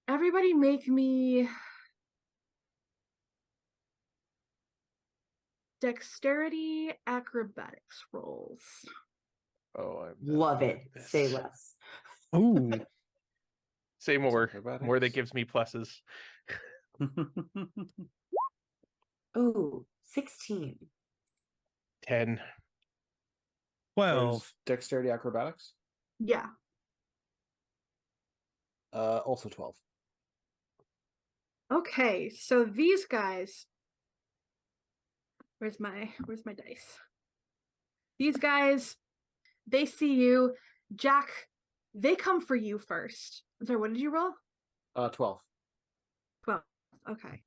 Everybody make me dexterity acrobatics rolls. Oh, I'm Love good it. at this. Say less. Ooh. Say more. More that Acrobatics. gives me pluses. Ooh, 16. 10. 12. There's dexterity acrobatics. Yeah. Also 12. Okay, so these guys. Where's my dice? These guys, they see you. Jack, they come for you first. I'm sorry, what did you roll? 12. 12. Okay.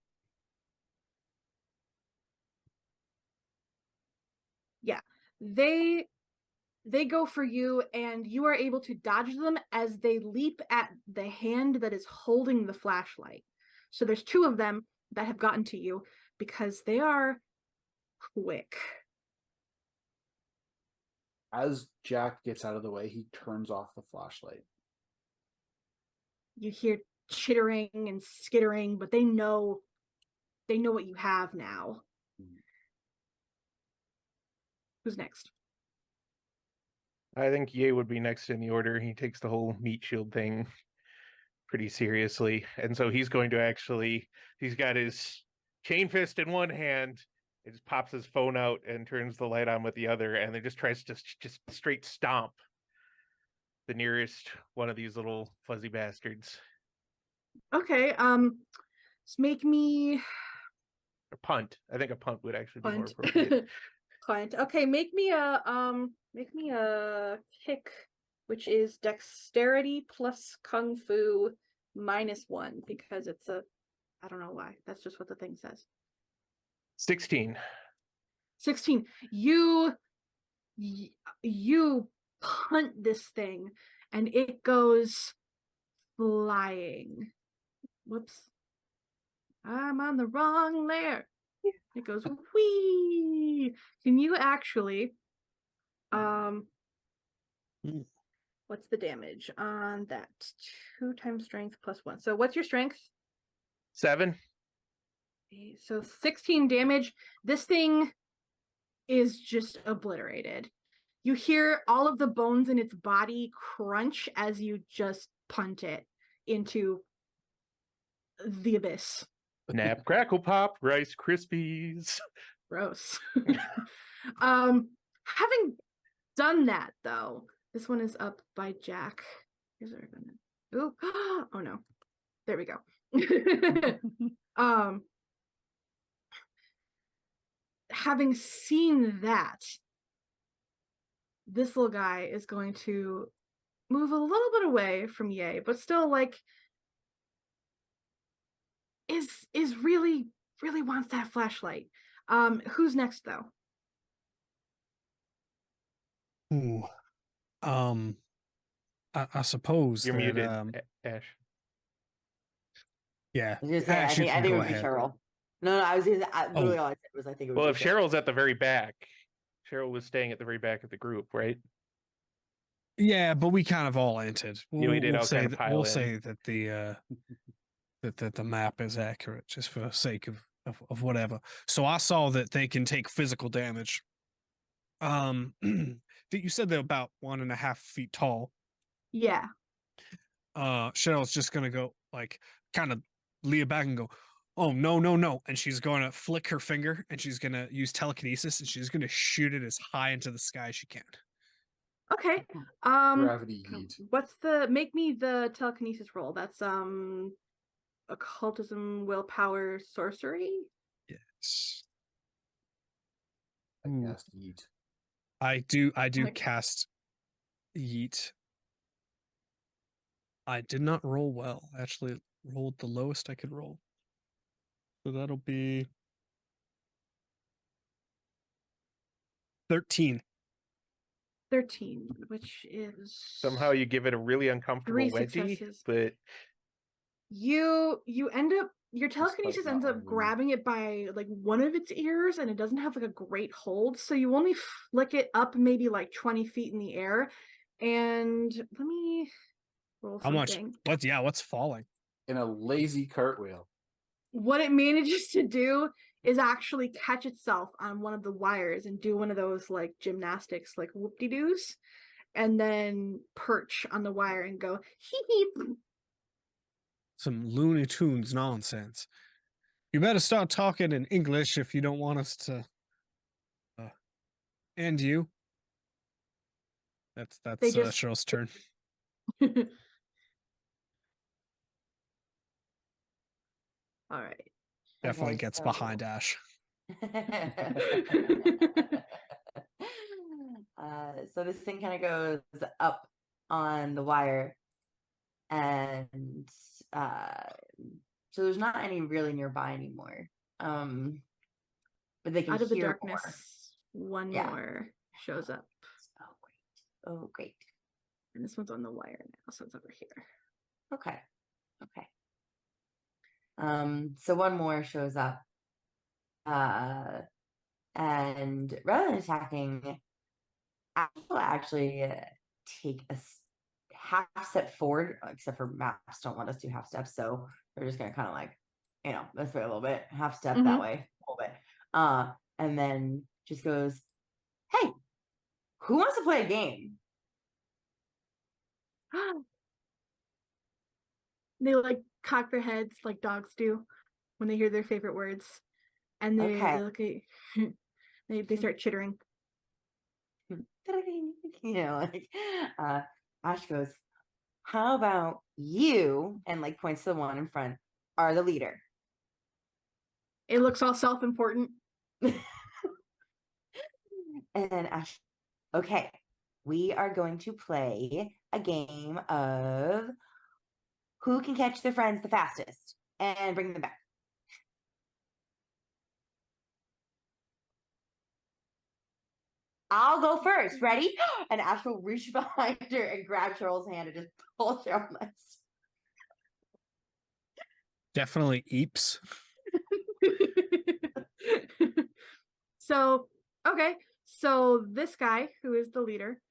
Yeah. They go for you, and you are able to dodge them as they leap at the hand that is holding the flashlight. So there's two of them that have gotten to you because they are quick. As Jack gets out of the way, he turns off the flashlight. You hear chittering and skittering, but they know what you have now. Who's next? I think Ye would be next in the order. He takes the whole meat shield thing pretty seriously. And so he's going to actually, he's got his chain fist in one hand, it just pops his phone out and turns the light on with the other, and then just tries to just straight stomp the nearest one of these little fuzzy bastards. Okay, just make me Or punt. I think a punt would actually be more punt. appropriate. Punt. Okay, make me a kick, which is dexterity plus kung fu -1 because it's a, I don't know why. That's just what the thing says. 16. 16. You punt this thing and it goes flying. Whoops. I'm on the wrong layer. It goes whee. Can you actually what's the damage on that? 2 times strength +1. So what's your strength? 7. Okay, so 16 damage. This thing is just obliterated. You hear all of the bones in its body crunch as you just punt it into the abyss. Nap, crackle, pop, Rice Krispies. Gross. Having done that though, this one is up by Jack. Here's what we're gonna. Ooh. Oh no. There we go. Having seen that, this little guy is going to move a little bit away from Ye, but still like is really wants that flashlight. Who's next though? Ooh. I suppose You're that, muted, Ash. yeah. I was gonna say, Ash, you I can think it go would be ahead. Cheryl. No, I was gonna. Literally, Oh. all I said was I think it would. Well, be if Cheryl's at the very back, Cheryl was staying at the very back of the group, right? Yeah, but we kind of all entered. We did all kind of pile we'll in. say that the that the map is accurate, just for the sake of whatever. So I saw that they can take physical damage. You said they're about 1.5 feet tall. Yeah. Cheryl's just gonna go like kind of lean back and go, "Oh no!" And she's going to flick her finger and she's gonna use telekinesis and she's gonna shoot it as high into the sky as she can. Okay. Gravity heat. What's the make me the telekinesis roll? That's occultism, willpower, sorcery. Yes. I Ooh. cast heat. I do Like- cast yeet. I did not roll well. I actually rolled the lowest I could roll. So that'll be 13. 13, which is Somehow you give it a really uncomfortable 3 wedgie, successes. but you end up your telekinesis not ends up unruly. grabbing it by like one of its ears and it doesn't have like a great hold, so you only flick it up maybe like 20 feet in the air. And let me roll How much? something. What's falling? In a lazy cartwheel. What it manages to do is actually catch itself on one of the wires and do one of those like gymnastics, like whoop-de-doos, and then perch on the wire and go hee hee. Some Looney Tunes nonsense. You better start talking in English if you don't want us to end you. That's They just- Cheryl's turn. All right. Definitely Okay, gets so- behind Ash. So this thing kind of goes up on the wire, and so there's not any really nearby anymore. But they can Out of the hear darkness, one Yeah. more shows up. more. Oh great. And this one's on the wire now, so it's over here. Okay. So one more shows up. And rather than attacking, I will actually take a half step forward, except for maps don't let us do half steps, so we're just gonna kind of like, let's wait a little bit, half step that way, a little bit, and then just goes, "Hey, who wants to play a game?" They like cock their heads like dogs do when they hear their favorite words, and they Okay. look at they start chittering. You know, like Ash goes, "How about you?" and like points to the one in front, "Are the leader." It looks all self-important. And then Ash, okay, we are going to play a game of who can catch their friends the fastest and bring them back. I'll go first. Ready? And Ash will reach behind her and grab Cheryl's hand and just pull Cheryl next. Definitely Eeps. So, okay. So this guy who is the leader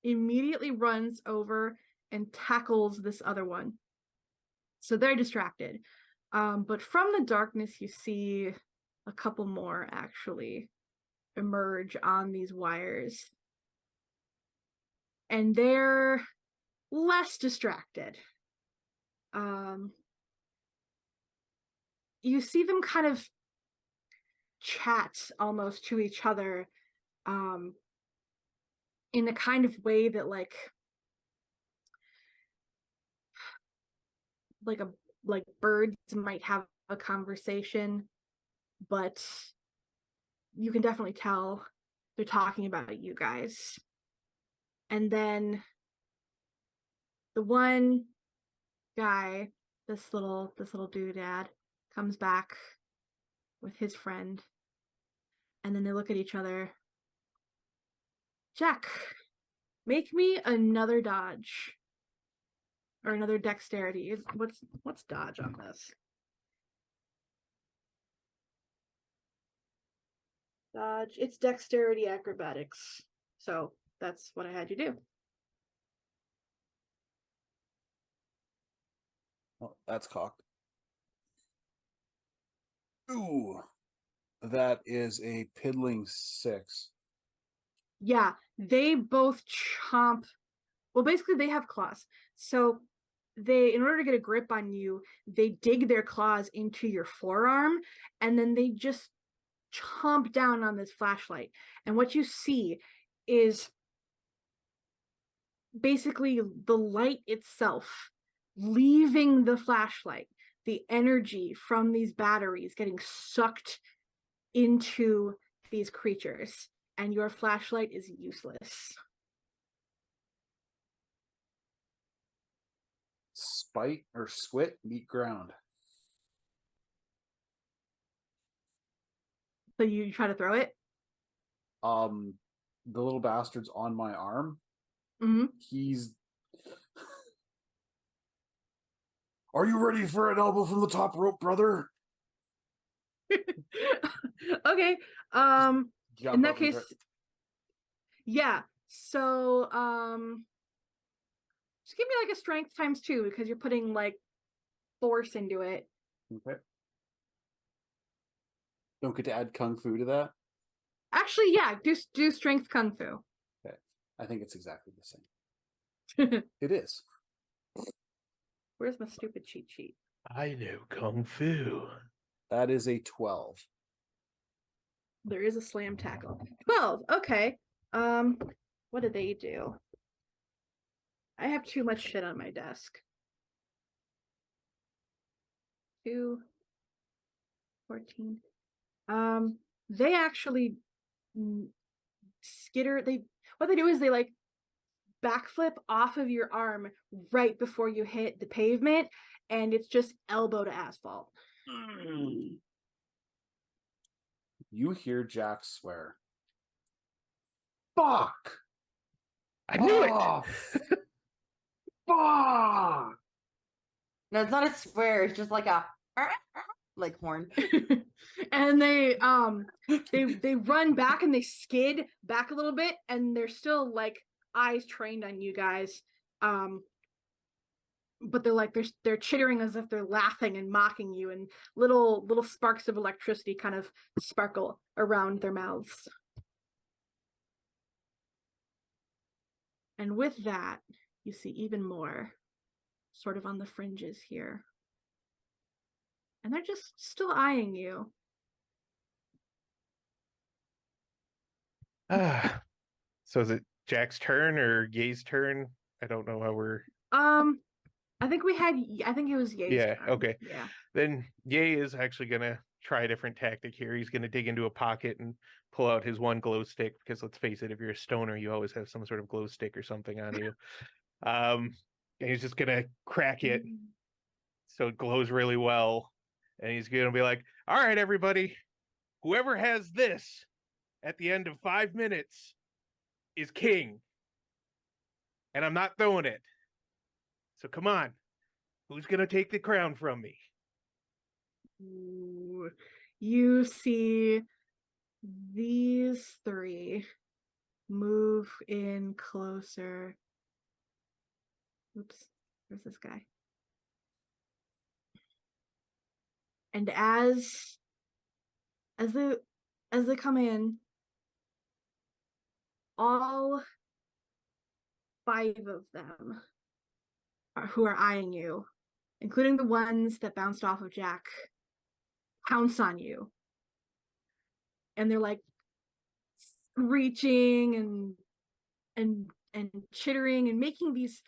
immediately runs over and tackles this other one. So they're distracted. But from the darkness, you see a couple more actually emerge on these wires. And they're less distracted. You see them kind of chat almost to each other in a kind of way that like birds might have a conversation, but you can definitely tell they're talking about you guys. And then the one guy, this little doodad, comes back with his friend, and then they look at each other. Jack, make me another dodge or another dexterity. What's dodge on this? Dodge. It's dexterity acrobatics. So that's what I had you do. Oh, that's cocked. Ooh, that is a piddling 6. Yeah, they both chomp. Well, basically, they have claws. So they, in order to get a grip on you, they dig their claws into your forearm, and then they just chomp down on this flashlight. And what you see is basically the light itself leaving the flashlight, the energy from these batteries getting sucked into these creatures, and your flashlight is useless. Spite or swit meet ground. So you try to throw it. The little bastard's on my arm. Mm-hmm. He's. Are you ready for an elbow from the top rope, brother? Okay. Jump In that up and case, yeah. So just give me like a strength times 2 because you're putting like force into it. Okay. Don't get to add kung fu to that. Actually, yeah, do strength kung fu. Okay. I think it's exactly the same. It is. Where's my stupid cheat sheet? I know Kung Fu. That is a 12. There is a slam tackle. 12. Okay. What did they do? I have too much shit on my desk. 2, 14. They actually skitter. What they do is they like backflip off of your arm right before you hit the pavement, and it's just elbow to asphalt. You hear Jack swear. Fuck! I knew Oh, it. fuck! No, it's not a swear. It's just like a like horn. And they run back and they skid back a little bit, and they're still like eyes trained on you guys. But they're chittering as if they're laughing and mocking you, and little sparks of electricity kind of sparkle around their mouths. And with that, you see even more sort of on the fringes here. And they're just still eyeing you. Ah, so is it Jack's turn or Ye's turn? I don't know how we're. I think it was Ye's Yeah, turn. okay. Yeah. Then Ye is actually gonna try a different tactic here. He's gonna dig into a pocket and pull out his one glow stick because let's face it, if you're a stoner, you always have some sort of glow stick or something on you. And he's just gonna crack it so it glows really well. And he's gonna be like, "All right, everybody, whoever has this at the end of 5 minutes is king. And I'm not throwing it. So come on, who's gonna take the crown from me?" Ooh. You see these three move in closer. Oops, where's this guy? And as they come in, all 5 of them who are eyeing you, including the ones that bounced off of Jack, pounce on you. And they're like screeching and chittering and making these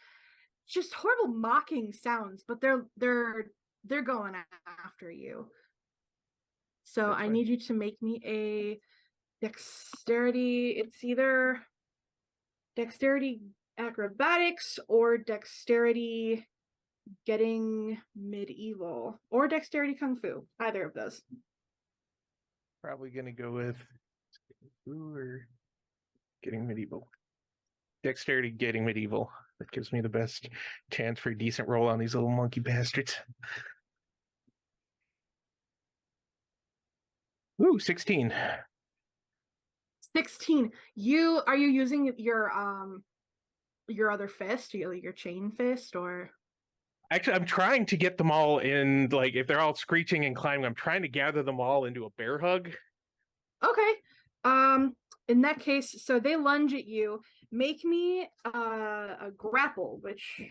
just horrible mocking sounds, but they're going after you. So That's I fine. need you to make me a dexterity. It's either dexterity acrobatics or dexterity getting medieval or dexterity kung fu. Either of those. Probably gonna go with ooh, or getting medieval. Dexterity getting medieval. That gives me the best chance for a decent roll on these little monkey bastards. Ooh, 16. 16. Are you using your other fist, your chain fist, or Actually, I'm trying to get them all in, like, if they're all screeching and climbing, I'm trying to gather them all into a bear hug. okay. In that case, so they lunge at you. Make me a grapple, which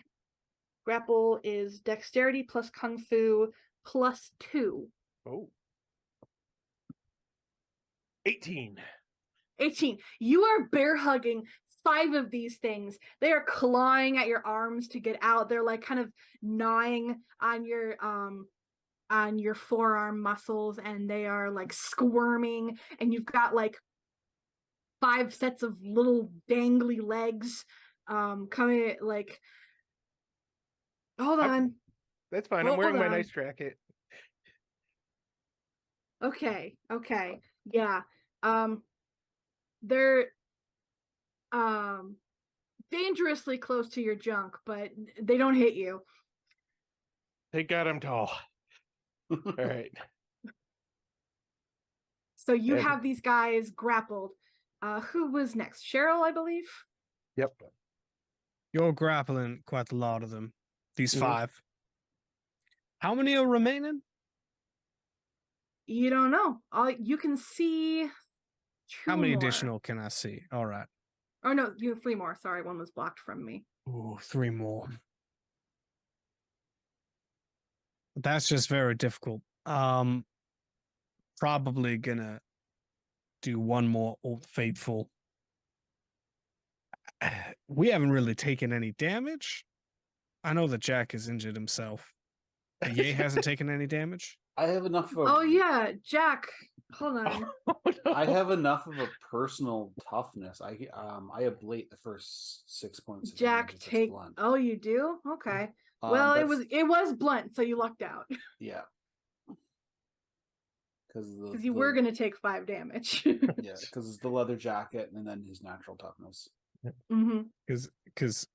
grapple is dexterity plus kung fu plus 2. Oh. 18. 18. You are bear hugging 5 of these things. They are clawing at your arms to get out. They're like kind of gnawing on your forearm muscles, and they are like squirming, and you've got like 5 sets of little dangly legs coming like hold on. That's fine. I'm Hold wearing my on. nice jacket. Okay. Yeah. They're dangerously close to your junk, but they don't hit you. Thank God I'm tall. All right. So you And- have these guys grappled. Who was next? Cheryl, I believe. Yep. You're grappling quite a lot of them. These Mhm. 5. How many are remaining? You don't know. You can see 2 How many more. additional can I see? All right. Oh no, you have 3 more. Sorry, one was blocked from me. Ooh, 3 more. That's just very difficult. Probably gonna do one more Old Faithful. We haven't really taken any damage. I know that Jack has injured himself. Ye hasn't taken any damage. I have enough of a, Oh yeah, Jack. Hold on. Oh, no. I have enough of a personal toughness. I ablate the first 6 points of Jack, damage if it's take. blunt. Oh, you do? Okay. Well, it That's- was blunt, so you lucked out yeah. Because because you were gonna take 5 damage. yeah, because it's the leather jacket and then his natural toughness. Mm-hmm. Because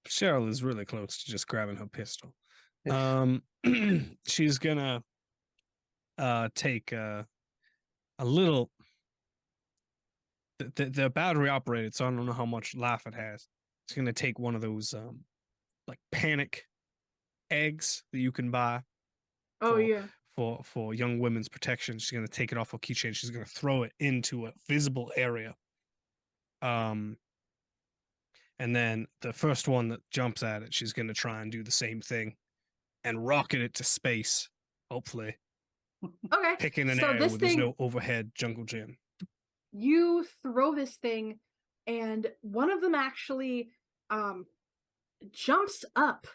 Cheryl is really close to just grabbing her pistol. Yeah. She's gonna take a little. The battery operated, so I don't know how much life it has. It's gonna take one of those like panic eggs that you can buy. Oh for, yeah. for young women's protection. She's gonna take it off her keychain. She's gonna throw it into a visible area. and then the first one that jumps at it, she's going to try and do the same thing and rocket it to space, hopefully. Okay. Picking an So area this where there's thing, no overhead jungle gym. you throw this thing, and one of them actually jumps up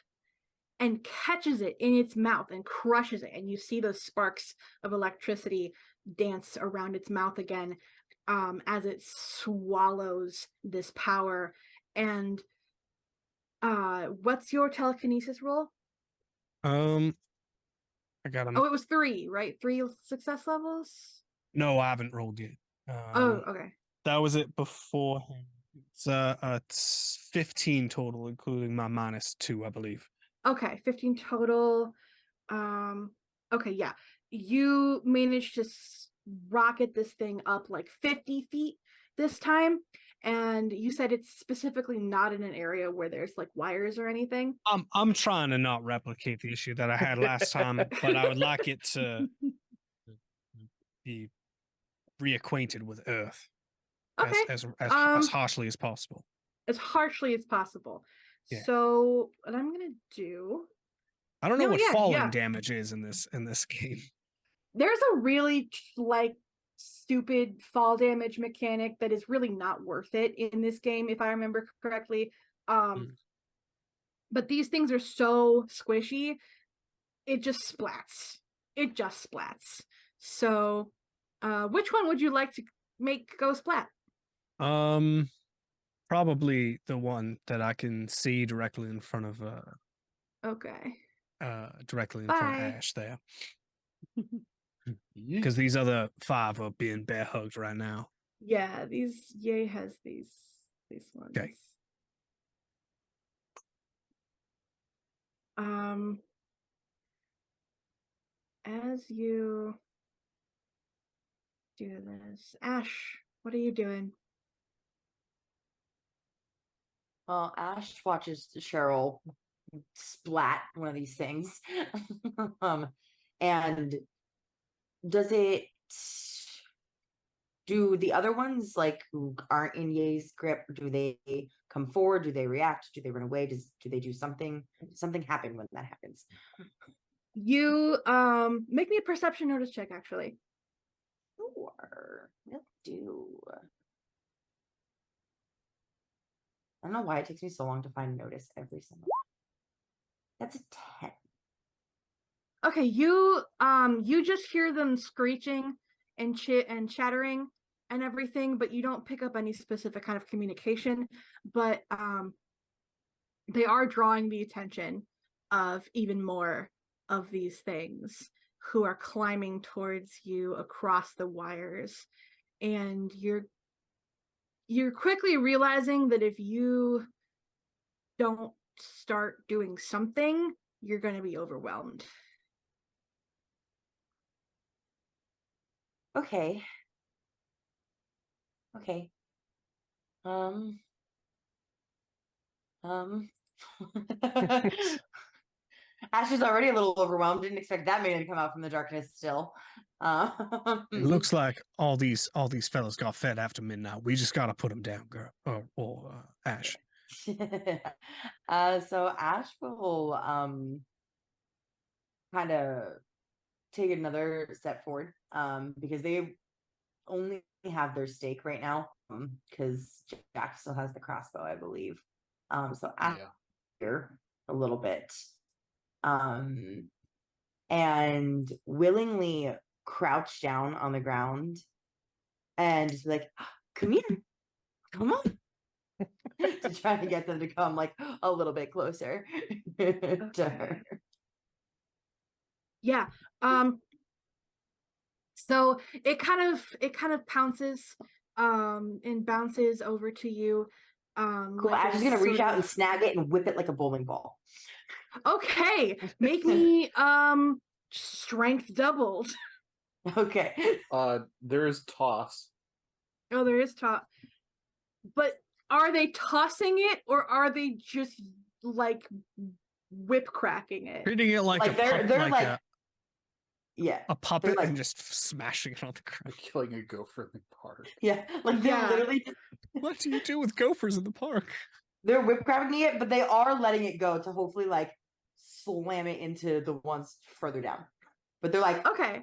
and catches it in its mouth and crushes it, and you see those sparks of electricity dance around its mouth again as it swallows this power. And what's your telekinesis roll? I got him. Oh, it was 3, right? 3 success levels. No, I haven't rolled yet. Oh, okay. That was it before. It's 15 total, including my -2, I believe. Okay, 15 total. Okay, yeah. You managed to rocket this thing up like 50 feet this time, and you said it's specifically not in an area where there's like wires or anything. I'm trying to not replicate the issue that I had last time, but I would like it to be reacquainted with Earth Okay. as harshly as possible. As harshly as possible. Yeah. So what I'm gonna do, I don't know No, what yeah, falling yeah. damage is in this game. there's a really like stupid fall damage mechanic that is really not worth it in this game, if I remember correctly. But these things are so squishy, it just splats. It just splats. So, which one would you like to make go splat? Probably the one that I can see directly in front of Okay. directly in front of Bye. Ash there. Yeet. Because these other 5 are being bear hugged right now. Yeah, Yay has these ones. Okay. As you do this, Ash, what are you doing? Well, Ash watches Cheryl splat one of these things. And do the other ones, like, who aren't in Ye's grip, do they come forward? Do they react? Do they run away? Do they do something? Something happen when that happens? You make me a perception notice check, actually. Sure, will do. I don't know why it takes me so long to find notice every single. That's a 10. Okay, you just hear them screeching and chattering and everything, but you don't pick up any specific kind of communication. But they are drawing the attention of even more of these things who are climbing towards you across the wires, and you're quickly realizing that if you don't start doing something, you're going to be overwhelmed. Okay. Ash is already a little overwhelmed. Didn't expect that man to come out from the darkness still. It looks like all these fellas got fed after midnight. We just gotta put them down, girl. Or Ash. So Ash will kind of take another step forward because they only have their stake right now because Jack still has the crossbow, I believe. So Ash here a little bit and willingly crouch down on the ground and just be like, come here, come on. To try to get them to come like a little bit closer to her. Yeah. So it kind of pounces and bounces over to you. Cool. Like I'm just gonna reach out and snag it and whip it like a bowling ball. Okay, make me strength doubled. Okay. There is toss. Oh, there is toss. But are they tossing it or are they just like whip cracking it? Treating it like they're like yeah, a puppet like, and just smashing it on the ground. Killing a gopher in the park. Yeah, like they're literally just... What do you do with gophers in the park? They're whip grabbing it, but they are letting it go to hopefully like slam it into the ones further down. But they're like, Okay.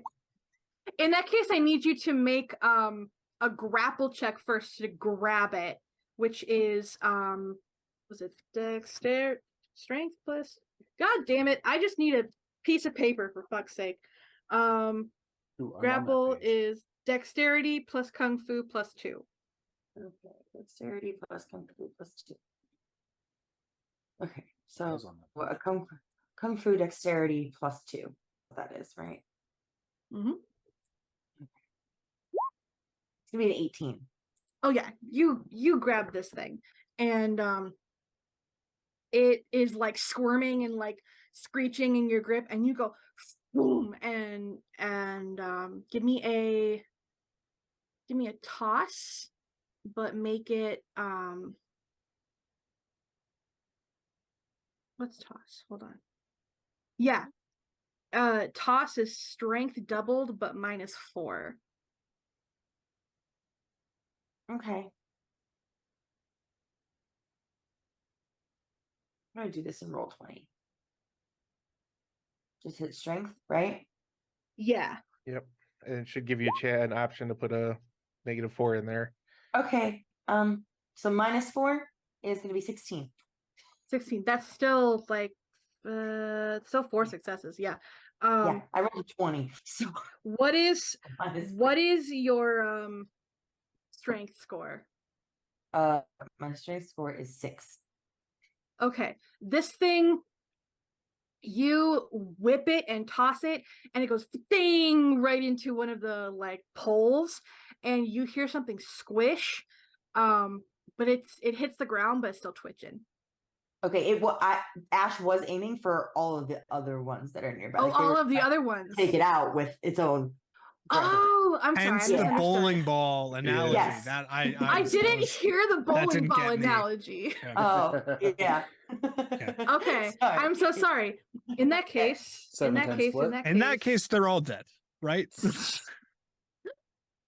In that case, I need you to make a grapple check first to grab it, which is was it strength plus? God damn it! I just need a piece of paper for fuck's sake. Ooh, I'm on that Grapple page. is dexterity plus kung fu plus 2. okay, dexterity plus kung fu plus 2. Okay, I so was on that well, page. kung fu dexterity plus 2. That is right. Mm-hmm. It's gonna be an 18. Oh yeah, you grab this thing, and it is like squirming and like screeching in your grip, and you go boom, and give me a toss, but make it what's toss? Hold on. Yeah. Toss is strength doubled but -4. Okay. I'm gonna do this in roll 20. Just hit strength, right? Yeah. Yep. And it should give you an option to put a -4 in there. Okay. So -4 is gonna be 16. 16. That's still like still 4 successes. Yeah. Yeah, I rolled a 20. So What is minus what is your strength score? my strength score is 6. Okay. This thing, you whip it and toss it, and it goes ding right into one of the like poles, and you hear something squish. But it hits the ground, but it's still twitching. Okay, Ash was aiming for all of the other ones that are nearby. Oh, Like, they all were of the trying other to ones. take it out with its own. breath. Oh, I'm sorry. I Hence the misunderstood. bowling ball analogy. Yes. That I didn't suppose hear the bowling didn't ball get me. analogy. Yeah. Oh, yeah. Okay, Sorry. I'm so sorry. In that case, in 7-10 split? In that case, they're all dead, right?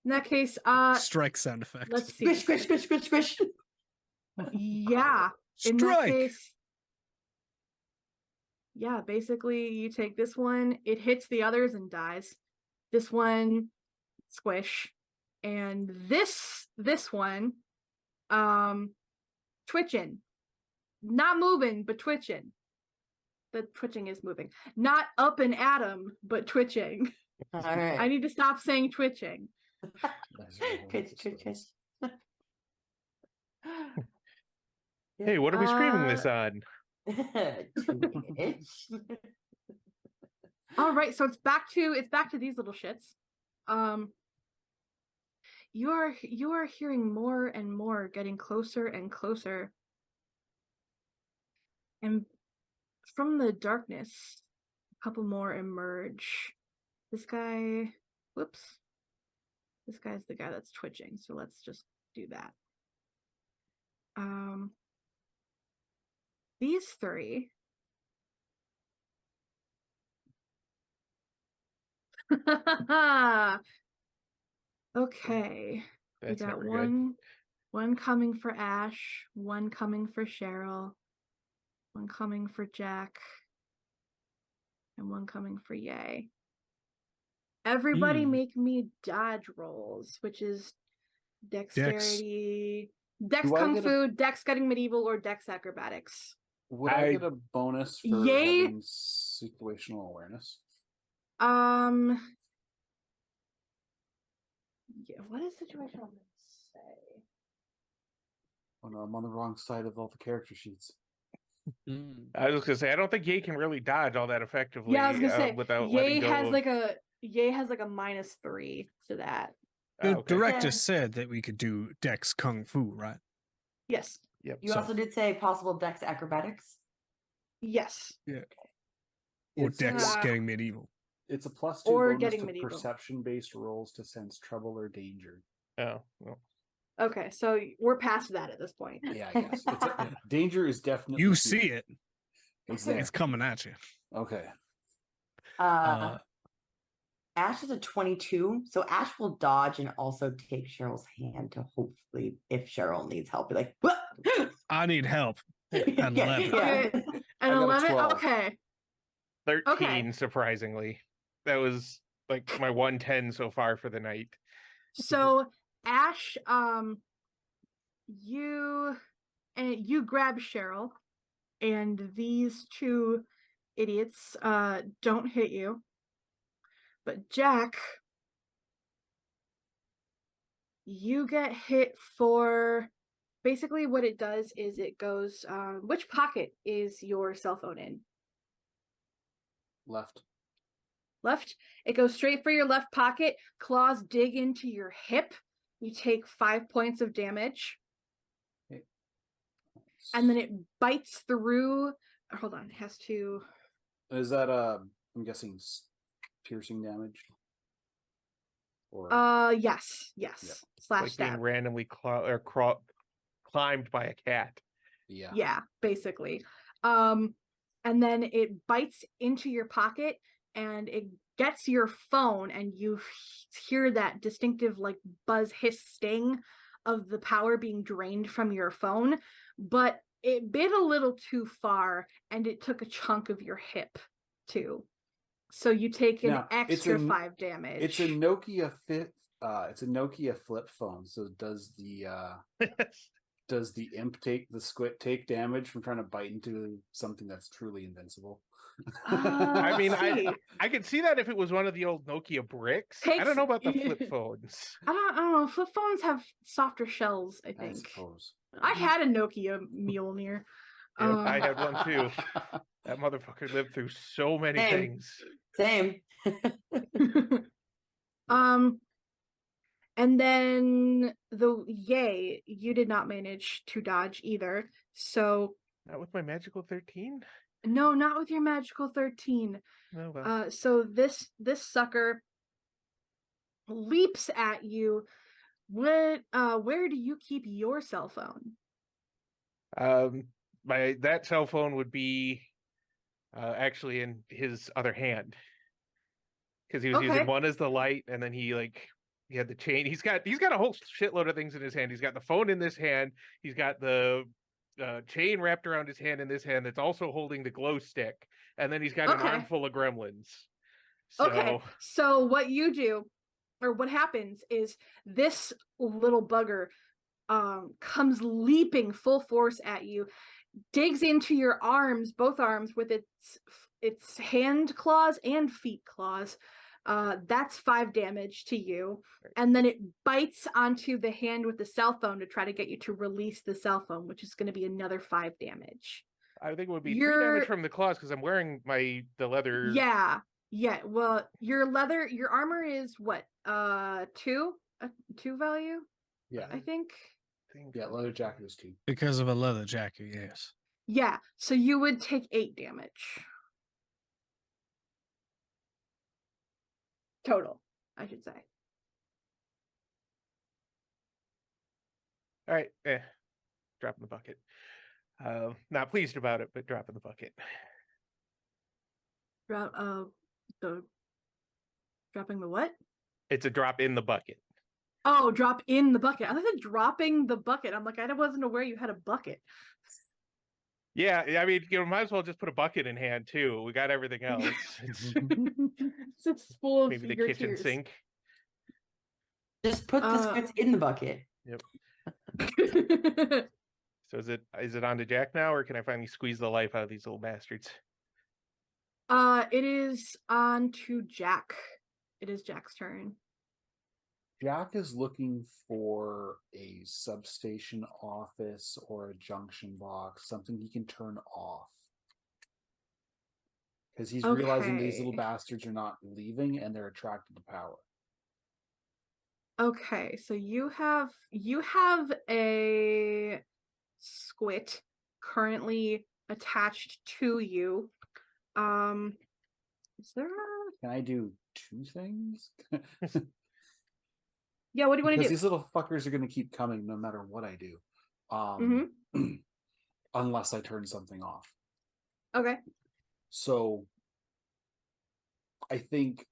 in that case, Strike sound effect. let's see. Squish, squish, squish, squish, squish. Yeah, in that Strike. case, yeah, basically you take this one, it hits the others and dies. This one, squish, and this one, twitching, not moving but twitching. The twitching is moving, not up and at him, but twitching. All right. I need to stop saying twitching. Twitch, twitch, twitch. Hey, what are we screaming this on? Twitch. All right, so it's back to these little shits. You are hearing more and more, getting closer and closer. And from the darkness, a couple more emerge. This guy, whoops. This guy's the guy that's twitching, so let's just do that. These 3. Okay. That's we got never good. one coming for Ash, one coming for Cheryl, one coming for Jack, and one coming for Yay. Everybody make me dodge rolls, which is dexterity, dex Do I kung get fu, dex getting medieval, or dex acrobatics. Would I I- get a bonus for Yay. having situational awareness? Yeah, what is situational awareness say? Oh no, I'm on the wrong side of all the character sheets. I was gonna say I don't think Ye can really dodge all that effectively. Yeah, I was gonna say without Yay letting go has of- like a -3 to that. The okay. director Yeah. said that we could do Dex Kung Fu, right? Yes. Yep. You So- also did say possible dex acrobatics. Yes. Or It's, Dex Uh, getting medieval. it's a +2 or bonus getting to medieval. perception-based rolls to sense trouble or danger. Oh, well. Okay, so we're past that at this point. Yeah, I guess. Danger is definitely You here. see it. It's there. It's coming at you. Okay. Ash is a 22, so Ash will dodge and also take Cheryl's hand to hopefully, if Cheryl needs help, be like, "What?" I need help. Yeah, 11. Okay. I And got a 11. 12. Okay. 13, surprisingly. That was like my 110 so far for the night. So Ash, you grab Cheryl, and these two idiots don't hit you. But Jack, you get hit for basically what it does is it goes which pocket is your cell phone in? Left. Left. It goes straight for your left pocket. Claws dig into your hip. You take 5 points of damage. And then it bites through. Hold on, it has to. Is that I'm guessing piercing damage? Or Yes. Yep. Slash Like being stab. randomly climbed by a cat. yeah. Yeah, basically. And then it bites into your pocket and it gets your phone, and you hear that distinctive like buzz, hiss, sting of the power being drained from your phone, but it bit a little too far and it took a chunk of your hip too. So you take an Now, it's extra a- 5 damage. It's a Nokia flip phone. So does the imp take the squid take damage from trying to bite into something that's truly invincible? I mean, let's see. I could see that if it was one of the old Nokia bricks. I Takes- don't know about the flip phones. I don't know. Flip phones have softer shells, I I think. suppose. I had a Nokia Mjolnir. Yep, I had one too. That motherfucker lived through so many Same. things. Same. And then you did not manage to dodge either. So Not with my magical 13. no, not with your magical 13. No, well, So this sucker leaps at you. Where do you keep your cell phone? that cell phone would be actually in his other hand, because he was Okay. using one as the light, and then he had the chain. He's got a whole shitload of things in his hand. He's got the phone in this hand. He's got the chain wrapped around his hand in this hand that's also holding the glow stick, and then he's got an Okay. armful of gremlins. So Okay, so what you do, or what happens, is this little bugger comes leaping full force at you, digs into your arms, both arms, with its hand claws and feet claws. That's 5 damage to you, and then it bites onto the hand with the cell phone to try to get you to release the cell phone, which is going to be another 5 damage. I think it would be 3 You're- damage from the claws because I'm wearing the leather. Yeah. Well, your armor is what? 2 value, Yeah. I think. thing. Yeah, leather jacket is 2. Because of a leather jacket, yes. Yeah, so you would take 8 damage total, I should say. All right, drop in the bucket. Not pleased about it, but drop in the bucket. Dropping the what? It's a drop in the bucket. Oh, drop in the bucket. I thought it dropping the bucket. I'm like, I wasn't aware you had a bucket. Yeah, I mean, might as well just put a bucket in hand too. We got everything else. It's It's full of maybe the your kitchen tears. sink. Just put the squirts in the bucket. So is it on to Jack now, or can I finally squeeze the life out of these little bastards? It is on to Jack. It is Jack's turn. Jack is looking for a substation office or a junction box, something he can turn off. Because he's realizing these little Okay. bastards are not leaving and they're attracted to power. Okay, so you have a squid currently attached to you. Is there a... Can I do 2 things? Yeah, what do you want to Because do? these little fuckers are going to keep coming no matter what I do. Unless I turn something off. Okay. So I think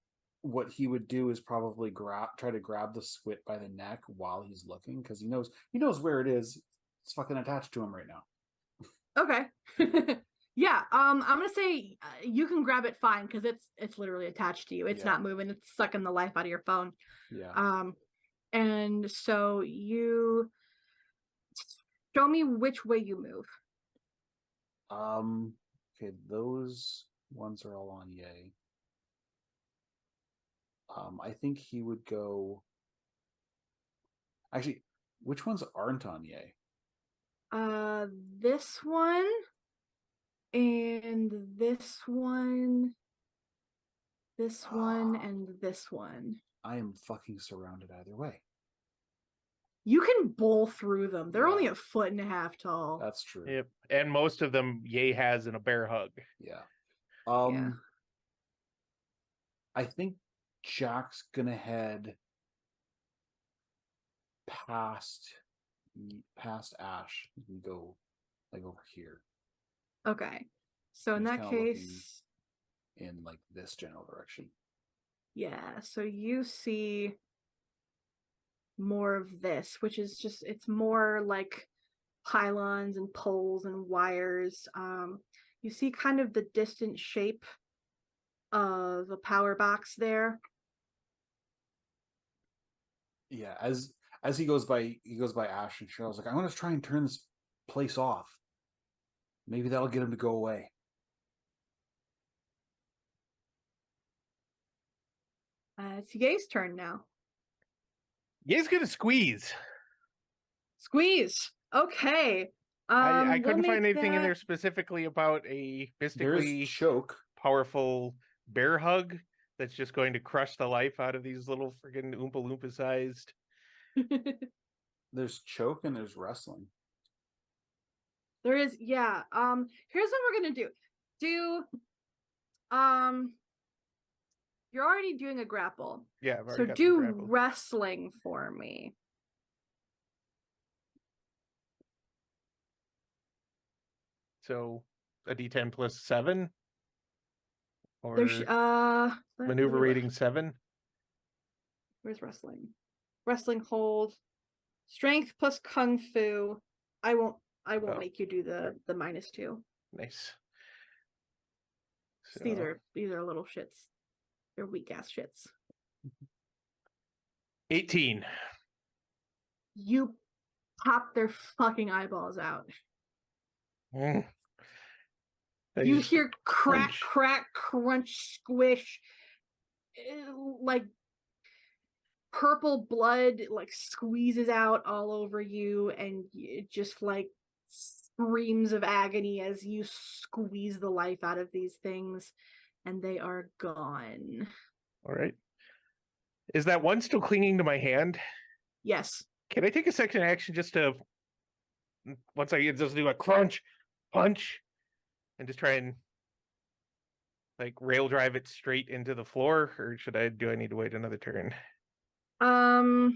what he would do is probably try to grab the squid by the neck while he's looking, because he knows where it is. It's fucking attached to him right now. Okay. Yeah, I'm gonna say you can grab it fine because it's literally attached to you. It's Yeah. not moving. It's sucking the life out of your phone. Yeah. And so you show me which way you move. Okay, those ones are all on Yay. I think he would go. Actually, which ones aren't on Yay? This one and this one, this one and this one. I am fucking surrounded either way. You can bowl through them. They're only Yeah. 1.5 feet tall. That's true. Yep. And most of them Ye has in a bear hug. Yeah. Yeah. I think Jack's gonna head past Ash and go like over here. Okay. So in He's that kinda looking- case, in like this general direction. yeah, so you see more of this, which is just it's more like pylons and poles and wires. You see kind of the distant shape of a power box there. Yeah, as he goes by Ash and Cheryl's like, I'm gonna try and turn this place off. Maybe that'll get him to go away. It's Ye's turn now. Ye's gonna squeeze. Squeeze. Okay. I we'll couldn't find make anything in there that- specifically about a mystically There's choke. powerful bear hug that's just going to crush the life out of these little friggin' Oompa Loompa sized. There's choke and there's wrestling. There is, yeah. Here's what we're gonna do. You're already doing a grapple. Yeah, I've So already got them do grappled. wrestling for me. So a D10 plus 7? Or There's maneuver rating 7? Where's wrestling? Wrestling hold. Strength plus kung fu. I won't Oh. make you do the -2. Nice. So, These are little shits. They're weak ass shits. 18. You pop their fucking eyeballs out. Mm. They You just hear crack, crunch. crack, crunch, squish, like purple blood like squeezes out all over you, and it just like screams of agony as you squeeze the life out of these things, and they are gone. All right. Is that one still clinging to my hand? Yes. Can I take a second action just to, once I just do a crunch, punch, and just try and like rail drive it straight into the floor, or do I need to wait another turn? Frog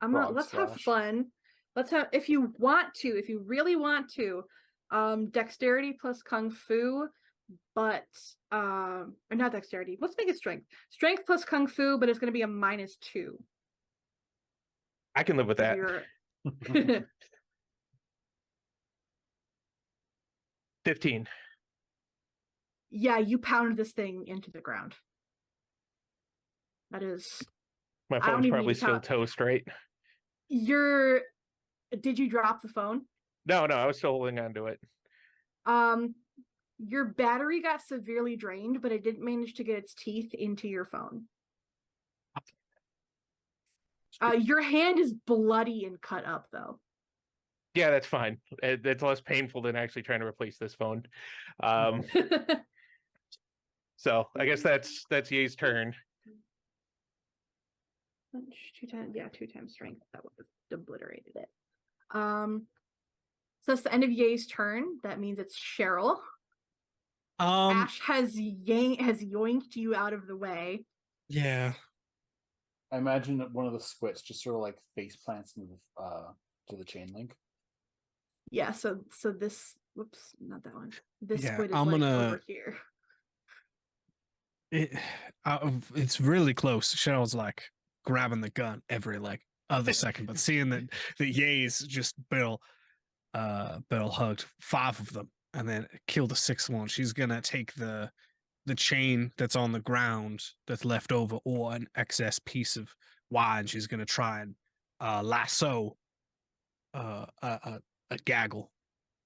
Let's have splash. fun. Let's have, if you really want to, dexterity plus kung fu, but or not dexterity. Let's make it strength. Strength plus kung fu, but it's going to be a -2. I can live with that. You're 15. yeah, you pound this thing into the ground. That is My I don't phone's even probably need to still count. toast, right? Did you drop the phone? No, I was still holding on to it. Your battery got severely drained, but it didn't manage to get its teeth into your phone. Your hand is bloody and cut up though. Yeah, that's fine. It's less painful than actually trying to replace this phone. So I guess that's Ye's turn. Punch, 2 times, yeah, 2 times strength. That would have obliterated it. So it's the end of Ye's turn. That means it's Cheryl. Ash has yoinked you out of the way. Yeah. I imagine that one of the squits just sort of like face plants into to the chain link. Yeah, so this, whoops, not that one. This Yeah, squid is I'm like gonna- over here. It's really close. Cheryl's like grabbing the gun every like other second, but seeing that Ye's just Bill Beryl hugged 5 of them and then killed the 6th one. She's gonna take the chain that's on the ground that's left over or an excess piece of wire, and she's gonna try and lasso a gaggle,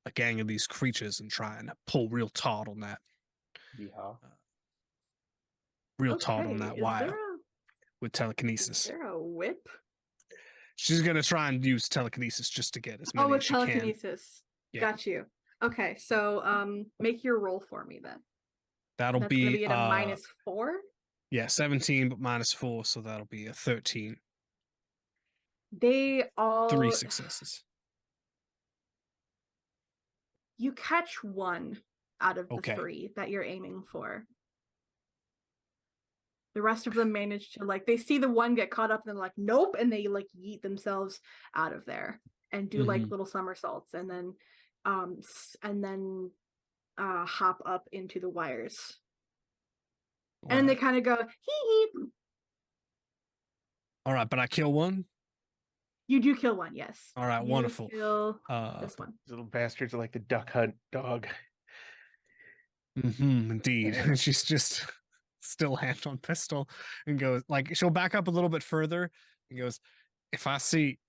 a gang of these creatures, and try and pull real taut on that, Yeehaw. real taut on that is wire there with is telekinesis. there a whip? She's gonna try and use telekinesis just to get as Oh, many with as she can. telekinesis. Yeah. Got you. Okay, so make your roll for me then. That'll That's gonna be be at a -4. yeah, 17 but -4, so that'll be a 13. They all 3 successes. You catch one out of the Okay. 3 that you're aiming for. The rest of them manage to they see the one get caught up and they're like, nope, and they yeet themselves out of there and do Mhm. little somersaults and then hop up into the wires. And they Alright. kind of go, hee hee. Alright, but I kill one. You do kill one, yes. All right, You wonderful. Kill this one. These little bastards are like the duck hunt dog. Indeed. And she's just still hand on pistol and goes she'll back up a little bit further and goes, if I think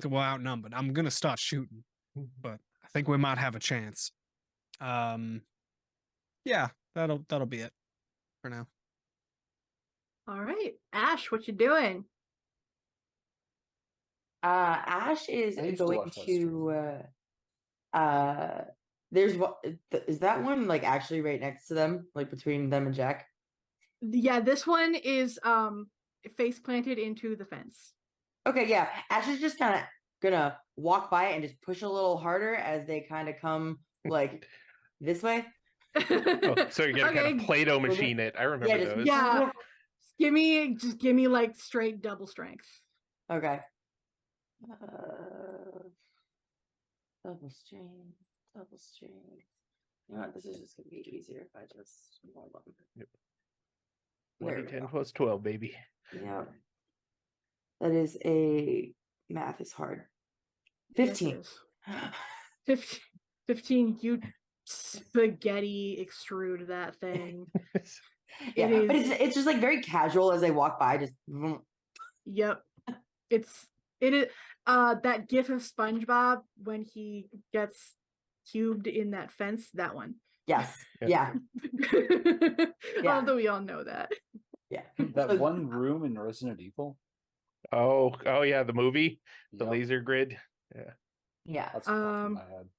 that we're outnumbered, I'm gonna start shooting. But I think we might have a chance. Yeah, that'll be it for now. All right, Ash, what you doing? Ash is I used to going watch that stream. there's what is that one actually right next to them, between them and Jack? Yeah, this one is face planted into the fence. Okay, yeah. Ash is just kind of gonna walk by it and just push a little harder as they kind of come this way. Oh, so you're gonna kind Okay, of Play-Doh machine it. I remember just- those. yeah. Just give me straight double strength. Okay. Double strength. You know what? This is just gonna be easier if I just hold on. Yep. There we 1d10 go. plus 12, baby. Yeah. That is math is hard. Yes, 15. it is. 15, you spaghetti extrude that thing. Yeah, It but is- it's just very casual as they walk by, just Yep. It is that gif of SpongeBob when he gets cubed in that fence, that one. yes, Yeah. Yeah. Although we all know that. yeah. That So- one room in Resident Evil. Oh yeah, the movie, the Yep, laser grid. Yeah, that's what popped in my head.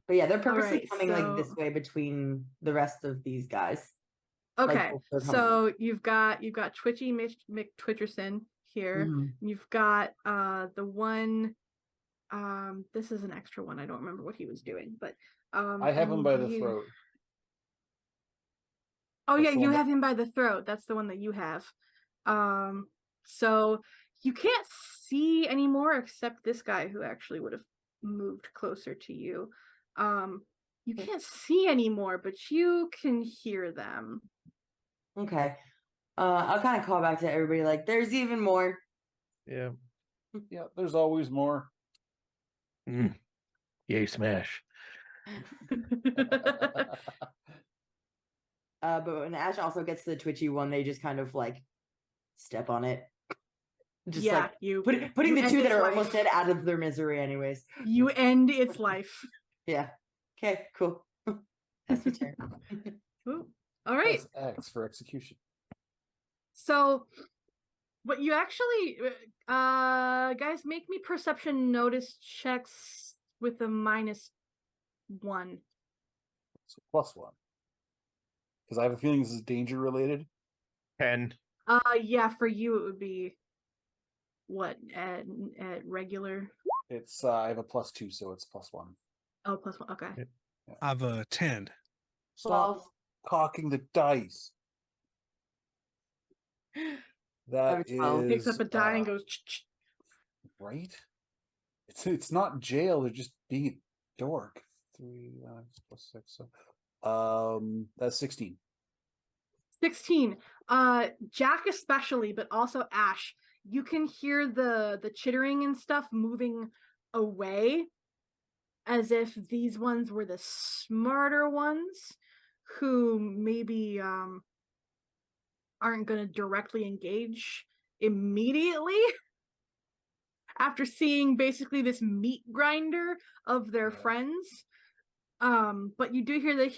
but yeah, they're purposely right, coming this so- way between the rest of these guys. Okay, they're coming. so you've got Twitchy McTwitcherson here. Mhm. You've got the one. This is an extra one. I don't remember what he was doing, but I have him and by the you- throat. Oh yeah, That's the you one that- have him by the throat. That's the one that you have. So you can't see anymore except this guy who actually would have moved closer to you. You can't see anymore, but you can hear them. Okay. I'll kind of call back to everybody there's even more. Yeah. Yeah, there's always more. Yay, smash. But when Ash also gets to the twitchy one, they just kind of step on it. Just yeah, you putting you the end two that its are almost life. dead out of their misery anyways. You end its life. Yeah. Okay, cool. That's my turn. Ooh. All right. Press X for execution. So what you actually guys, make me perception notice checks with a -1. So +1. Because I have a feeling this is danger related. 10. Yeah, for you it would be what at regular. It's I have a +2, so it's +1. Oh, +1. Okay. Yep. I have a 10. Stop 12. cocking the dice. That have a 12. Picks up is, a die and goes. Ch-ch. right. It's not jail. They're just being a dork. 3 +6. So, that's 16. 16. Jack especially, but also Ash. You can hear the chittering and stuff moving away, as if these ones were the smarter ones who maybe aren't going to directly engage immediately after seeing basically this meat grinder of their Yeah. friends. But you do hear the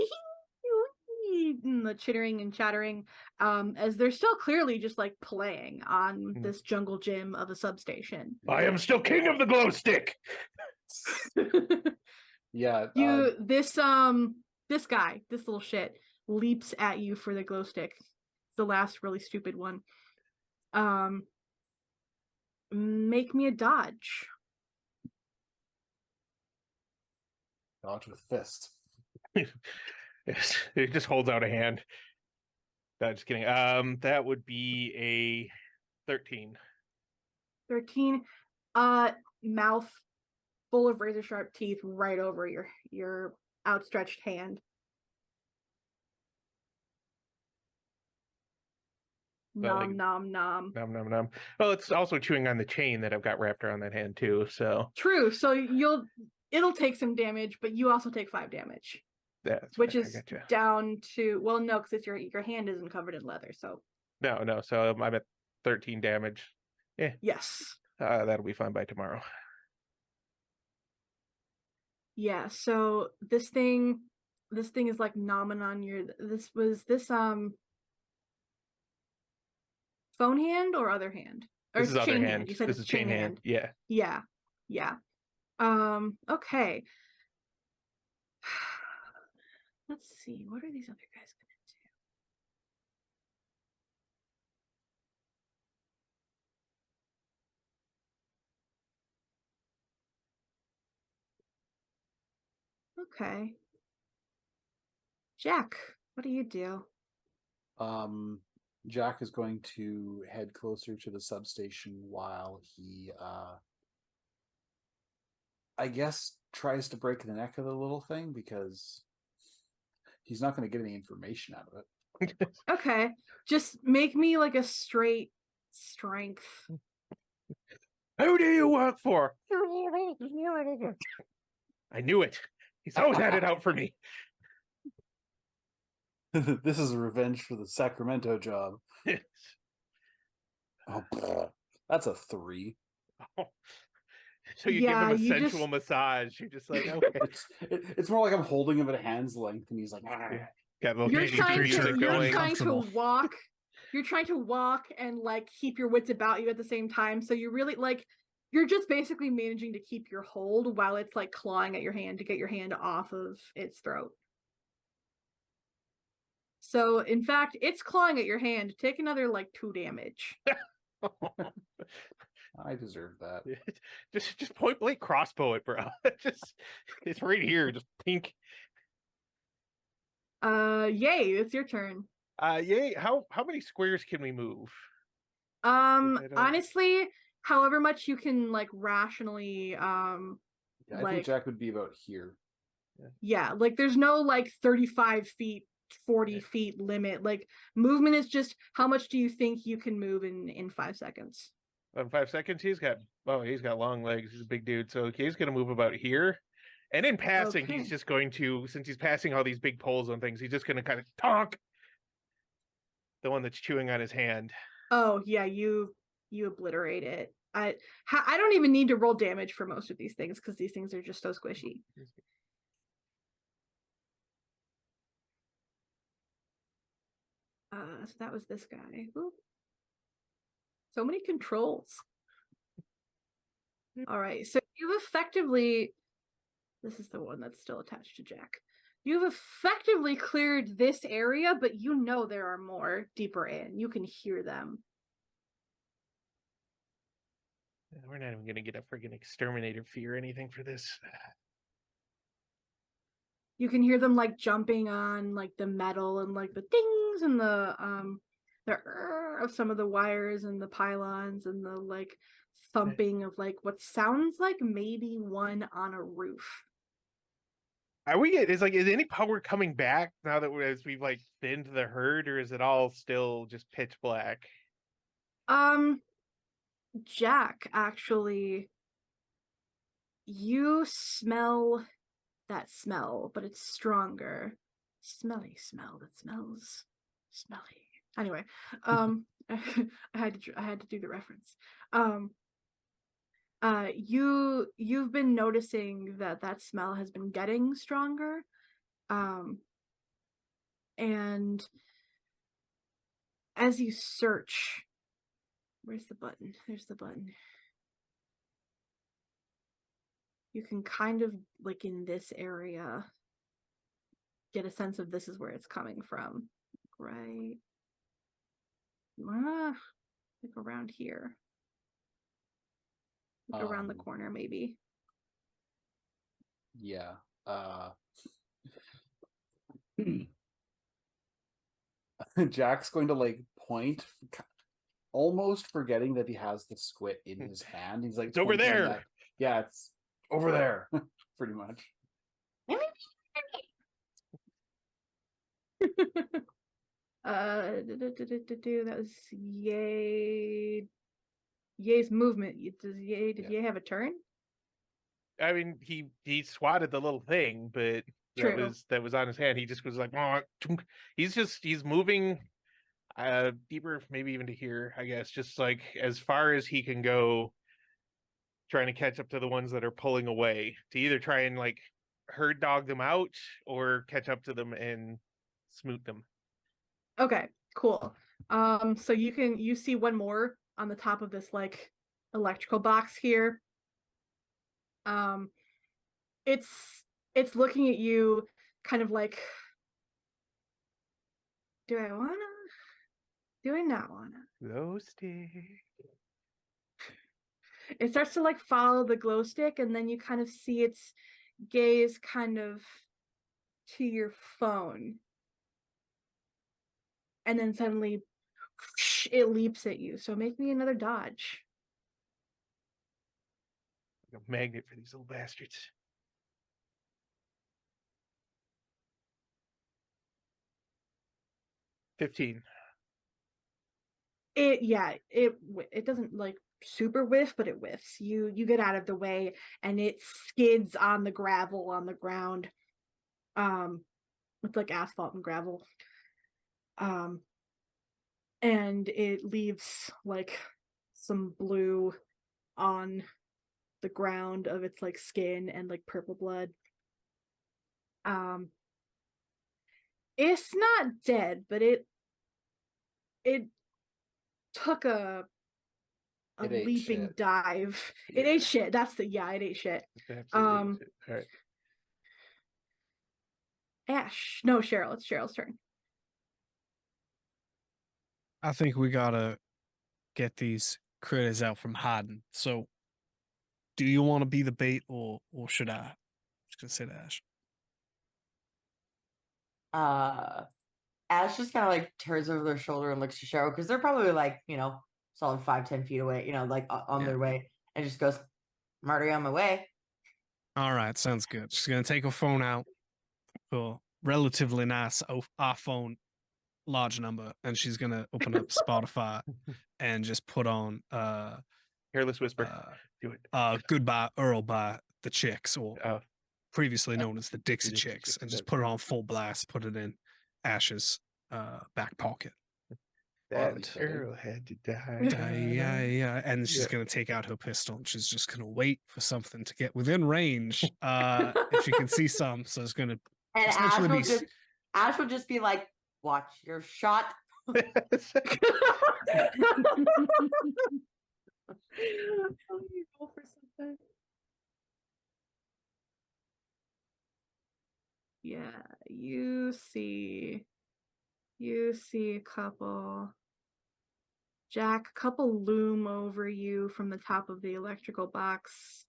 and the chittering and chattering, as they're still clearly just like playing on this jungle gym of a substation. I am still king of the glow stick. Yeah. This guy, this little shit, leaps at you for the glow stick. It's the last really stupid one. Make me a dodge. Dodge with fist. Yes, it just holds out a hand. No, just kidding. That would be a 13. 13. Mouth full of razor sharp teeth right over your outstretched hand. Nom nom nom. Nom nom nom. Well, it's also chewing on the chain that I've got wrapped around that hand too. So True. So it'll take some damage, but you also take 5 damage, that's which right, I is gotcha. down to, well, no, because your hand isn't covered in leather. So No. So I'm at 13 damage. yes. That'll be fine by tomorrow. Yeah. So this thing is like nomming on your. This was this phone hand or other hand? Or This is other chain hand. You said This it's is chain hand. Yeah. Yeah. Yeah. Okay. Let's see. What are these other guys gonna do? Okay. Jack, what do you do? Jack is going to head closer to the substation while he I guess tries to break the neck of the little thing because he's not going to get any information out of it. Okay. Just make me like a straight strength. Who do you work for? I knew it. He's always had it out for me. This is revenge for the Sacramento job. Oh, that's a 3. So you Yeah, give him you a sensual just- massage. You're just like, okay. It's more like I'm holding him at hand's length, and he's like, Got a little You're music trying music to going. walk. You're trying to walk and like keep your wits about you at the same time. So you really like you're just basically managing to keep your hold while it's like clawing at your hand to get your hand off of its throat. So in fact, it's clawing at your hand. Take another like 2 damage. I deserve that. Just point blank crossbow it, bro. It's right here. Just pink. Yay, it's your turn. Yay. How many squares can we move? Honestly, however much you can like rationally Yeah, I like think Jack would be about here. yeah, like there's no like 35 feet 40 feet limit. Like movement is just how much do you think you can move in 5 seconds? In 5 seconds, he's got long legs. He's a big dude, so he's gonna move about here. And in passing, Okay. he's just going to, since he's passing all these big poles on things, he's just gonna kind of tonk the one that's chewing on his hand. Oh yeah, you obliterate it. I don't even need to roll damage for most of these things because these things are just so squishy. So that was this guy. Ooh. So many controls. All right, so you've effectively, this is the one that's still attached to Jack. You've effectively cleared this area, but you know there are more deeper in. You can hear them. We're not even gonna get a friggin' exterminator fee or anything for this. You can hear them like jumping on like the metal and like the dings and the of some of the wires and the pylons and the like thumping of like what sounds like maybe one on a roof. Is any power coming back now that as we've like thinned the herd, or is it all still just pitch black? Jack, actually, you smell that smell, but it's stronger. Smelly smell that smells smelly. Anyway, I had to do the reference. You've been noticing that smell has been getting stronger. And as you search, where's the button? There's the button. You can kind of, like, in this area, get a sense of this is where it's coming from. Right. Like around here. Like around the corner, maybe. Yeah. Jack's going to like point, almost forgetting that he has the squid in his hand. He's like, It's over pointing there. that- yeah, it's over there, pretty much. That was Ye's movement. Did Yeah. Ye have a turn? I mean, he swatted the little thing, but True. that was on his hand. He just was like, "Oh, tunk." He's moving deeper, maybe even to here, I guess, just like as far as he can go, trying to catch up to the ones that are pulling away, to either try and like herd dog them out or catch up to them and smoot them. Okay, cool. So you see one more on the top of this like electrical box here. It's looking at you kind of like, do I wanna? Do I not wanna? Glow stick. It starts to like follow the glow stick, and then you kind of see its gaze kind of to your phone. And then suddenly it leaps at you. So make me another dodge. Like a magnet for these little bastards. 15. It doesn't like super whiff, but it whiffs. You get out of the way and it skids on the gravel on the ground. It's like asphalt and gravel. And it leaves like some blue on the ground of its like skin and like purple blood. It's not dead, but it took a It ate leaping shit. dive. It ate shit. It ate shit. Absolutely. All right. Ash. No, Cheryl. It's Cheryl's turn. I think we gotta get these critters out from hiding. So, do you want to be the bait, or should I? Just gonna say to Ash. Ash just kind of like turns over their shoulder and looks to Cheryl because they're probably like, solid 5-10 feet away, like on their way, and just goes, I'm already on my way. All right, sounds good. She's gonna take her phone out, her relatively nice iPhone, large number, and she's gonna open up Spotify and just put on Hairless Whisper. Do it. Goodbye Earl by the Chicks, or Oh. previously known as the Dixie Dixie Chicks, Chicks, and just that's put it right. on full blast, put it in Ash's back pocket. That Right. girl had to die. Yeah. And she's Yeah. gonna take out her pistol and she's just gonna wait for something to get within range. If she can see some, so it's gonna And essentially be Ash will just be like, watch your shot. Yeah, you see a couple. Jack, a couple loom over you from the top of the electrical box.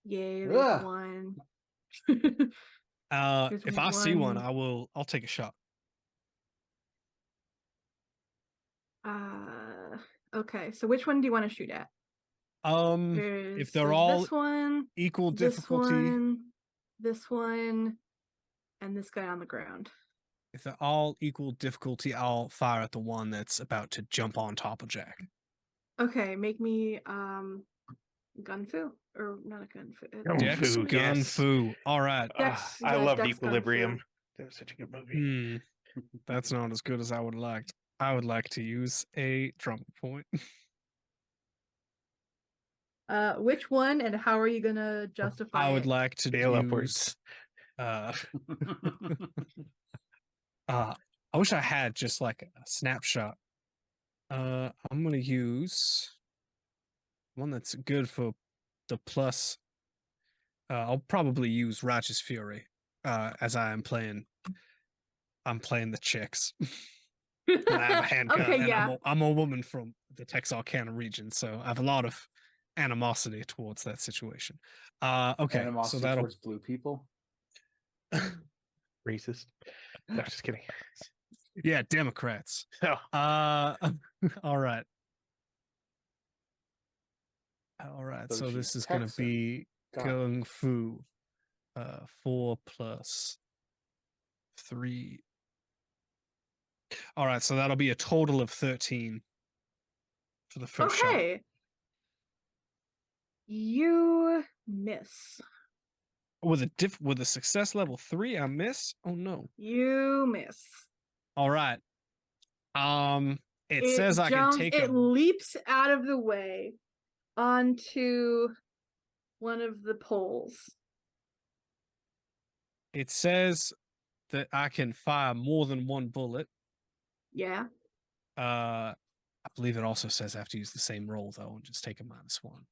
Yay, there's Ugh. one. There's if I see one, one. I'll take a shot. Okay, so which one do you want to shoot at? If they're all this one, equal difficulty, this one, and this guy on the ground. if they're all equal difficulty, I'll fire at the one that's about to jump on top of Jack. Okay, make me gun fu or not a gun fu. Gun Dex Fu, Gun yes. Fu. All right. Dex, I yeah, loved Dex Gun Fu. Equilibrium. That was such a good movie. That's not as good as I would like. I would like to use a trauma point. Which one and how are you gonna justify I would it? like to Bail use. upwards. I wish I had just like a snapshot. I'm gonna use one that's good for the plus. I'll probably use Righteous Fury. As I'm playing the chicks. And I have a handgun, Okay, and yeah. I'm a woman from the Texarkana region, so I have a lot of animosity towards that situation. Okay, Animosity so that'll towards blue people. Racist. No, just kidding. yeah, Democrats. No. All right. So So this she's is gonna Texan. be Got it. Kung Fu. 4 plus 3. All right, so that'll be a total of 13 for the first shot. Okay. You miss. With a success level 3, I miss. Oh no. You miss. All right. It says I can take it a. leaps out of the way onto one of the poles. It says that I can fire more than one bullet. Yeah. I believe it also says I have to use the same roll though and just take a -1.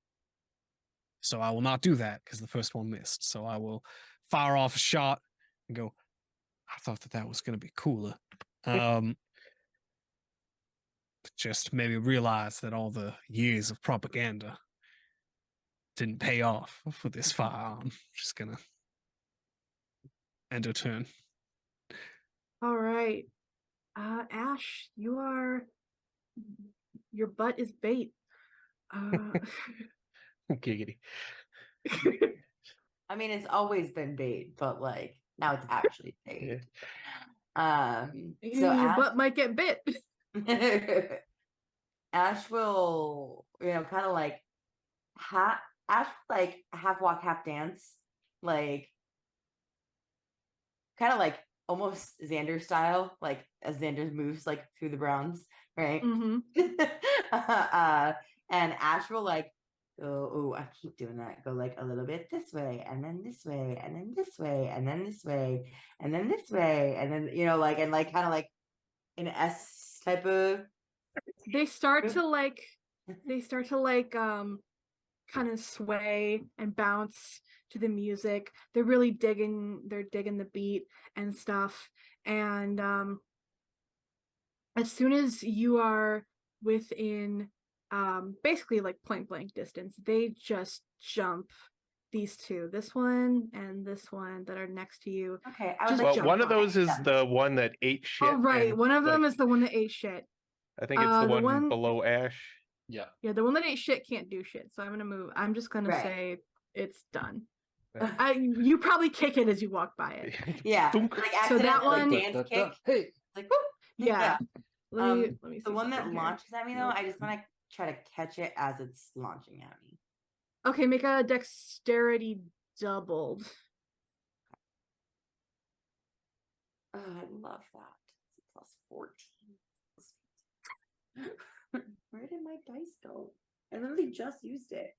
So I will not do that because the first one missed. So I will fire off a shot and go. I thought that was going to be cooler. Just maybe realize that all the years of propaganda didn't pay off for this firearm. Just gonna end a turn. All right. Ash, your butt is bait. Giggity. I mean, it's always been bait, but like now it's actually bait. So your Ash, butt might get bit. Ash will, kind of like Ash will, like half walk, half dance, like kind of like almost Xander style, like as Xander moves like through the Browns, right? Mm-hmm. And Ash will like go, oh, I keep doing that. Go like a little bit this way, and then this way, and then this way, and then this way, and then this way, and then like and like kind of like an S type of. They start to like kind of sway and bounce to the music. They're really digging the beat and stuff. And as soon as you are within basically like point blank distance, they just jump. These two, this one and this one that are next to you. Okay, Well, one of those is the one that ate shit. Oh, right. and, One of them like, is the one that ate shit. I think it's the the one one- below Ash. Yeah. Yeah, the one that ate shit can't do shit. So I'm gonna move. I'm just gonna Right. say it's done. Yeah. You probably kick it as you walk by it. Yeah, Thunk. like So that accidentally, one- like dance kick, Hey, like whoop. Yeah. Let me The see one that something here. launches at me though, I just want to try to catch it as it's launching at me. Okay, make a dexterity doubled. Oh, I love that. It's a plus 14. Where did my dice go? I literally just used it.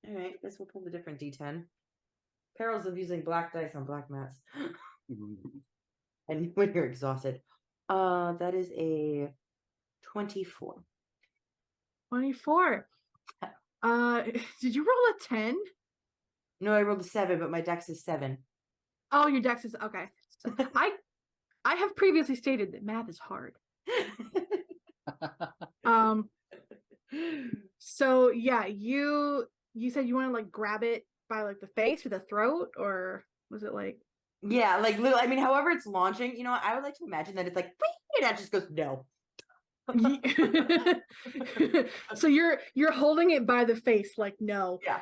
All right, guess we'll pull the different D10. Perils of using black dice on black mats. And when you're exhausted. That is a 24. 24. Did you roll a 10? No, I rolled a 7, but my dex is 7. Oh, your dex is okay. So I have previously stated that math is hard. So yeah, you said you want to like grab it by like the face or the throat, or was it like Yeah, like little. I mean, however it's launching, I would like to imagine that it's like, and that just goes no. so you're holding it by the face like no. Yeah.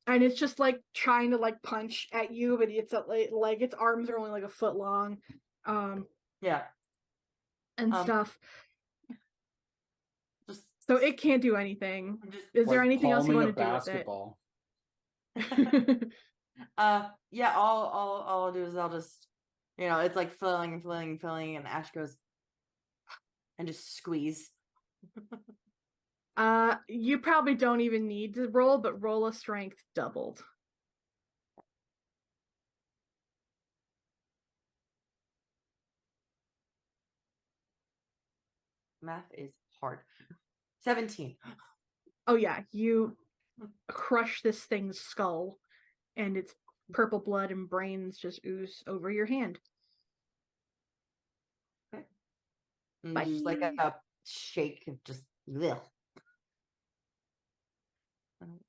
And it's just like trying to like punch at you, but it's like its arms are only like a foot long. Yeah. And stuff. Just So it can't do anything. I'm just Is there Like anything else you palming want to a do with it? basketball. Yeah, all I'll do is I'll just, it's like filling and filling and filling, and Ash goes and just squeeze. You probably don't even need to roll, but roll a strength doubled. Math is hard. 17. Oh yeah, you crush this thing's skull, and its purple blood and brains just ooze over your hand. And just like Bye. a shake of just ugh.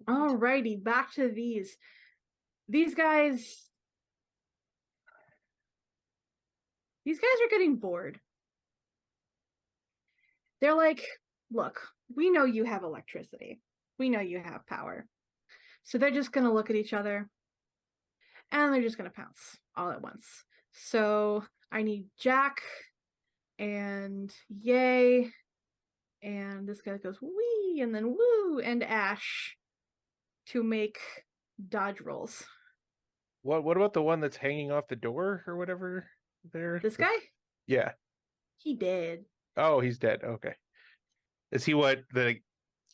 Alrighty, back to these. These guys are getting bored. They're like, look, we know you have electricity. We know you have power. So they're just going to look at each other and they're just going to pounce all at once. So I need Jack and Yay, and this guy goes wee and then woo, and Ash to make dodge rolls. What about the one that's hanging off the door or whatever there? This guy? Yeah. He did. Oh, he's dead. Okay. Is he what the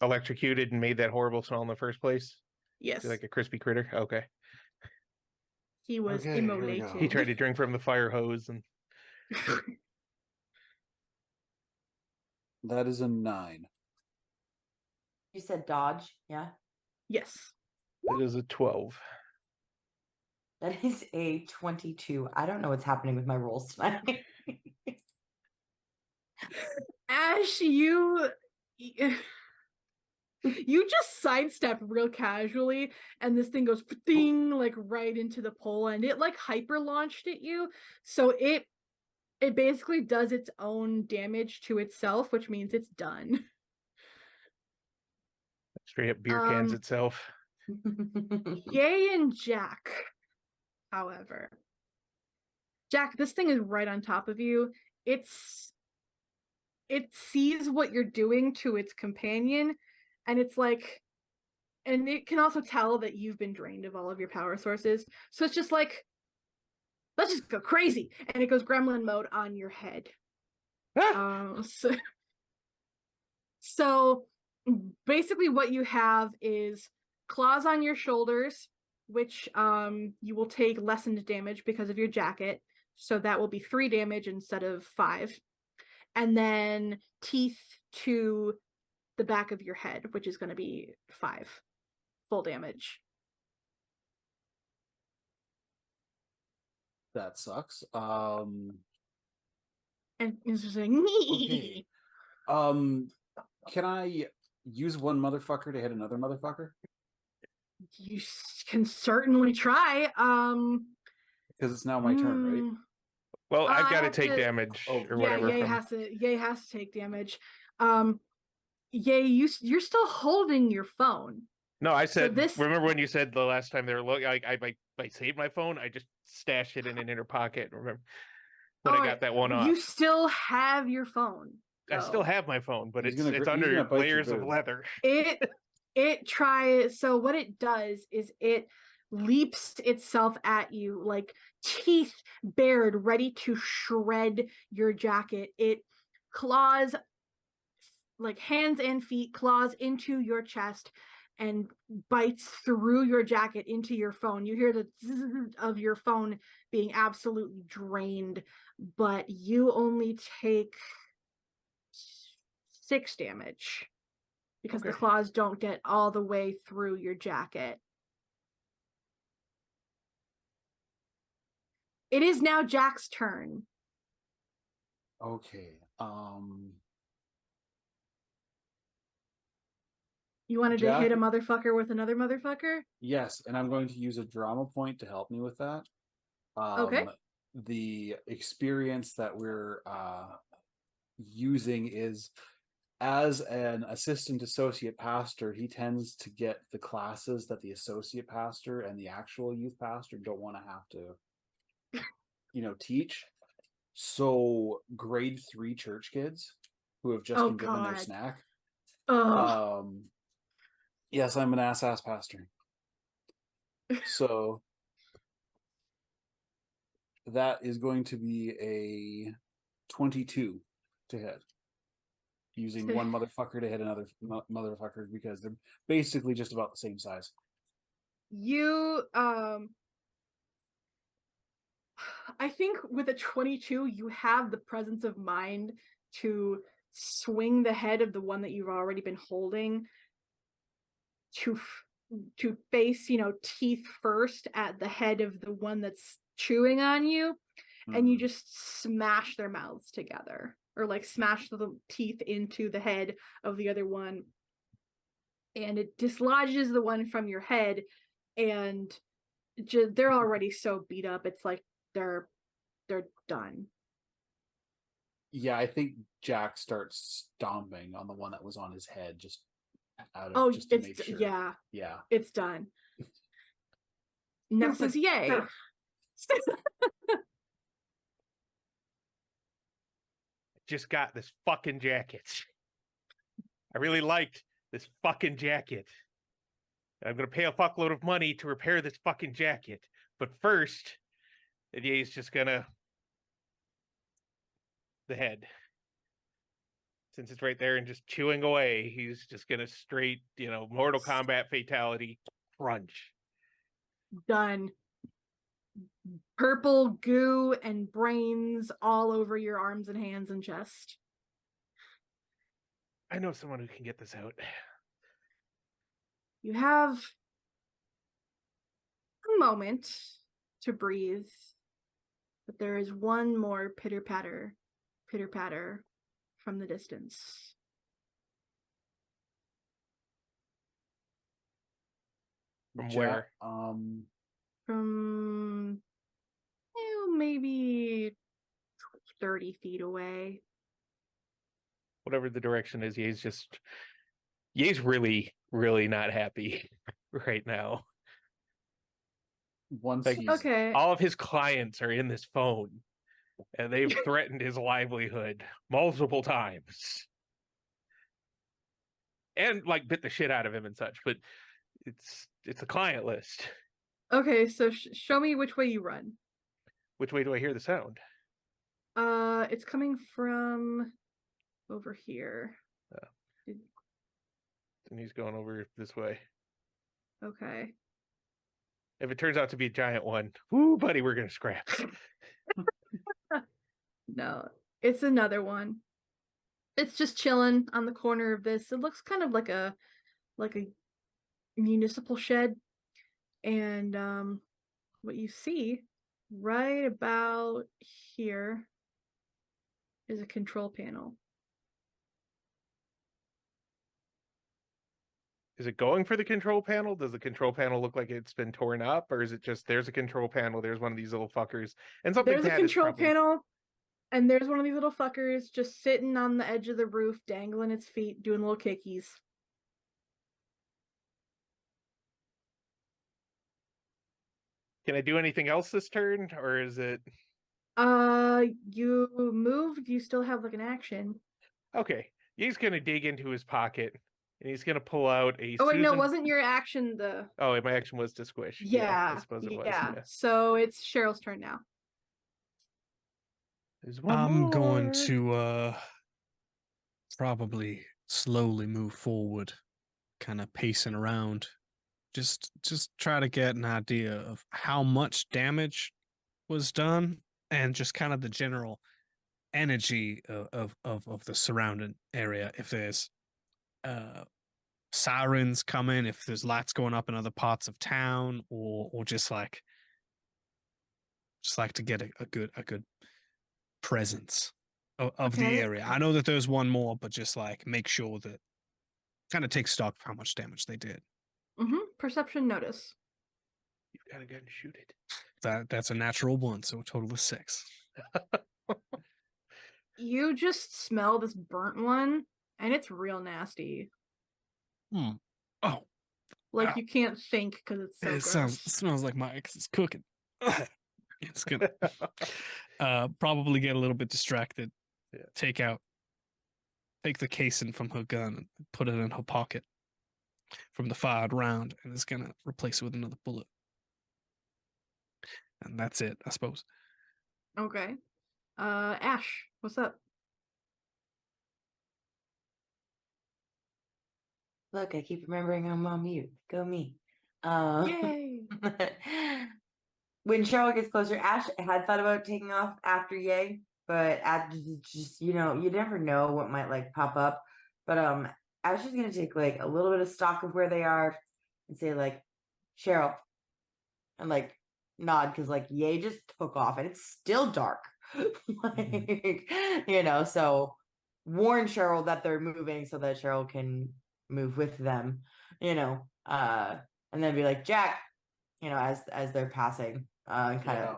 electrocuted and made that horrible smell in the first place? Yes. Is he like a crispy critter? Okay. He was Okay, here we go. immolated. He tried to drink from the fire hose and That is a 9. You said dodge, yeah? Yes. it is a 12. That is a 22. I don't know what's happening with my rolls tonight. Ash, you just sidestep real casually, and this thing goes ding like right into the pole, and it like hyper launched at you. So it basically does its own damage to itself, which means it's done. Straight up beer cans itself. Yay and Jack, however. Jack, this thing is right on top of you. It sees what you're doing to its companion, and it's like, and it can also tell that you've been drained of all of your power sources. So it's just like, let's just go crazy. And it goes gremlin mode on your head. So basically what you have is claws on your shoulders, which you will take lessened damage because of your jacket. So that will be 3 damage instead of 5. And then teeth to the back of your head, which is going to be 5 full damage. That sucks. And it's just like, nee. Okay. Can I use one motherfucker to hit another motherfucker? You can certainly try. Because it's now my turn, right? Well, I've I got to have take to- damage Oh, or Yeah, whatever. Yay from... has to take damage. Yay, you're still holding your phone. No, I So said. this- Remember when you said the last time they were looking? I saved my phone. I just stashed it in an inner pocket. Remember when I got that one off? You still have your phone. I still though. have my phone, but He's it's gonna under bite your layers of boob. leather. It tries. So what it does is it leaps itself at you, like teeth bared, ready to shred your jacket. It claws, like hands and feet, claws into your chest and bites through your jacket into your phone. You hear the zzz of your phone being absolutely drained, but you only take 6 damage because the Okay. claws don't get all the way through your jacket. It is now Jack's turn. Okay. You wanted to hit a Jack- motherfucker with another motherfucker? Yes, and I'm going to use a drama point to help me with that. Okay. The experience that we're using is as an assistant associate pastor, he tends to get the classes that the associate pastor and the actual youth pastor don't want to have to, teach. So grade 3 church kids who have just been given their God. snack Oh, Yes, I'm an ass pastor. So that is going to be a 22 to hit. Using one motherfucker to hit another motherfucker because they're basically just about the same size. you I think with a 22 you have the presence of mind to swing the head of the one that you've already been holding to face, teeth first at the head of the one that's chewing on you, and you just smash their mouths together, or like smash the teeth into the head of the other one, and it dislodges the one from your head, and they're already so beat up, it's like they're done. Yeah, I think Jack starts stomping on the one that was on his head just just to make sure. Yeah, it's done. Next is Yay. Just got this fucking jacket. I really liked this fucking jacket. I'm gonna pay a fuckload of money to repair this fucking jacket. But first, Ye's just gonna the head. Since it's right there and just chewing away, he's just gonna straight, Mortal Kombat fatality crunch. Done. Purple goo and brains all over your arms and hands and chest. I know someone who can get this out. You have a moment to breathe, but there is one more pitter patter from the distance. From where? From maybe 30 feet away. Whatever the direction is, Ye's really, really not happy right now. Once Like, he's Okay. all of his clients are in this phone, and they've threatened his livelihood multiple times, and like bit the shit out of him and such. But it's a client list. Okay, so show me which way you run. Which way do I hear the sound? It's coming from over here. And he's going over this way. Okay. If it turns out to be a giant one, woo, buddy, we're gonna scrap. No, it's another one. It's just chilling on the corner of this. It looks kind of like a municipal shed. And what you see right about here is a control panel. Is it going for the control panel? Does the control panel look like it's been torn up, or is it just there's a control panel, there's one of these little fuckers, and something? There's a control panel, and there's one of these little fuckers just sitting on the edge of the roof, dangling its feet, doing little kickies. Can I do anything else this turn, or is it? You moved. You still have like an action. Okay, he's gonna dig into his pocket and he's gonna pull out a. Oh wait, no, wasn't your action the? Oh, my action was to squish. Yeah, I suppose it was. Yeah. So it's Cheryl's turn now. There's one I'm going more. to probably slowly move forward, kind of pacing around. Just try to get an idea of how much damage was done and just kind of the general energy of the surrounding area. If there's sirens coming, if there's lights going up in other parts of town, or just like to get a good presence of the area. I know that there's one more, but just like make sure that kind of take stock of how much damage they did. Perception notice. You've got a gun to shoot it. That's a natural 1, so a total of 6. You just smell this burnt one, and it's real nasty. Oh, like you can't think because it's so gross. It smells like my ex is cooking. It's gonna probably get a little bit distracted. Yeah. Take out take the casing from her gun and put it in her pocket from the fired round, and is gonna replace it with another bullet. And that's it, I suppose. Okay. Ash, what's up? Look, I keep remembering I'm on mute. Go me. Yay! When Cheryl gets closer, Ash had thought about taking off after Yay, but just you never know what might like pop up. But Ash is gonna take like a little bit of stock of where they are and say like, Cheryl, and like nod because like Yay just took off and it's still dark. Like, so warn Cheryl that they're moving so that Cheryl can move with them, and then be like, Jack, as they're passing, and kind of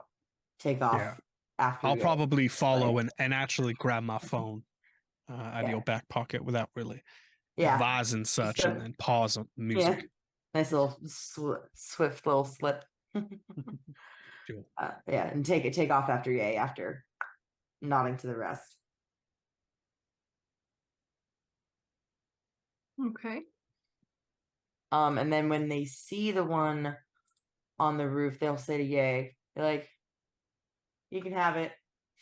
take off Yeah. after. I'll Yay. probably follow and actually grab my phone out of Yeah. your back pocket without really Yeah. advising such, So- and then pause on music. Yeah. Nice little swift little slip. Sure. Yeah, and take off after Yay after nodding to the rest. Okay. And then when they see the one on the roof, they'll say to Yay, they're like, you can have it.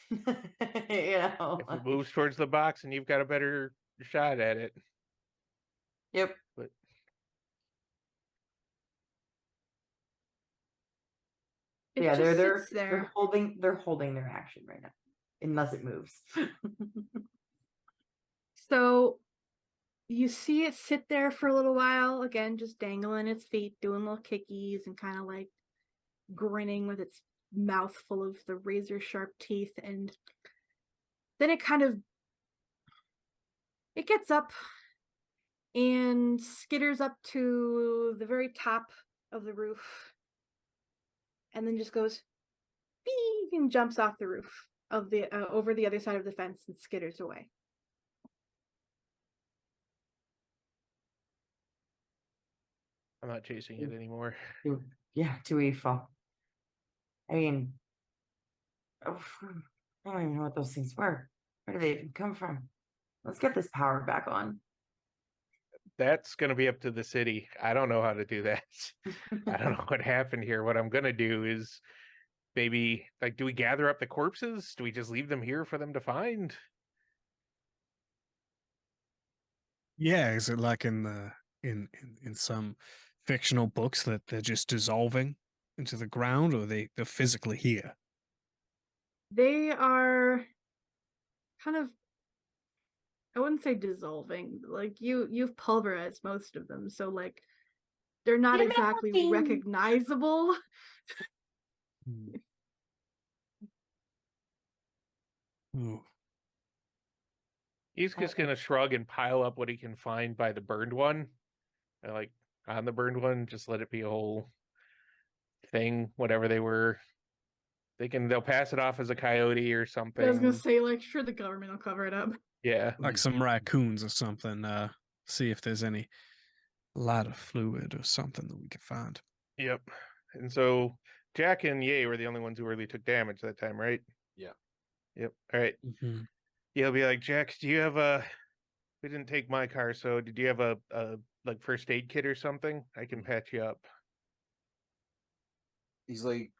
If it moves towards the box and you've got a better shot at it. Yep. But It Yeah, just they're sits there. they're holding their action right now. Unless it moves. So you see it sit there for a little while, again, just dangling its feet, doing little kickies and kind of like grinning with its mouth full of the razor sharp teeth. And then it gets up and skitters up to the very top of the roof. And then just goes beep and jumps off the roof of the over the other side of the fence and skitters away. I'm not chasing it anymore. Too evil. I mean, I don't even know what those things were. Where do they even come from? Let's get this power back on. That's going to be up to the city. I don't know how to do that. I don't know what happened here. What I'm going to do is maybe, like, do we gather up the corpses? Do we just leave them here for them to find? Yeah, is it like in the in some fictional books that they're just dissolving into the ground, or they're physically here? They are kind of, I wouldn't say dissolving, like you've pulverized most of them, so like they're not They're exactly melting. recognizable. Ooh. He's just going to shrug and pile up what he can find by the burned one. And, like, on the burned one, just let it be a whole thing, whatever they were. They'll pass it off as a coyote or something. I was gonna say, like, sure, the government will cover it up. Yeah. Like some raccoons or something. See if there's any lighter fluid or something that we can find. Yep. And so Jack and Ye were the only ones who really took damage that time, right? Yeah. Yep. All right. Mm-hmm. Yeah, I'll be like, Jack, do you have we didn't take my car, so did you have a like first aid kit or something? I can patch you up. He's like,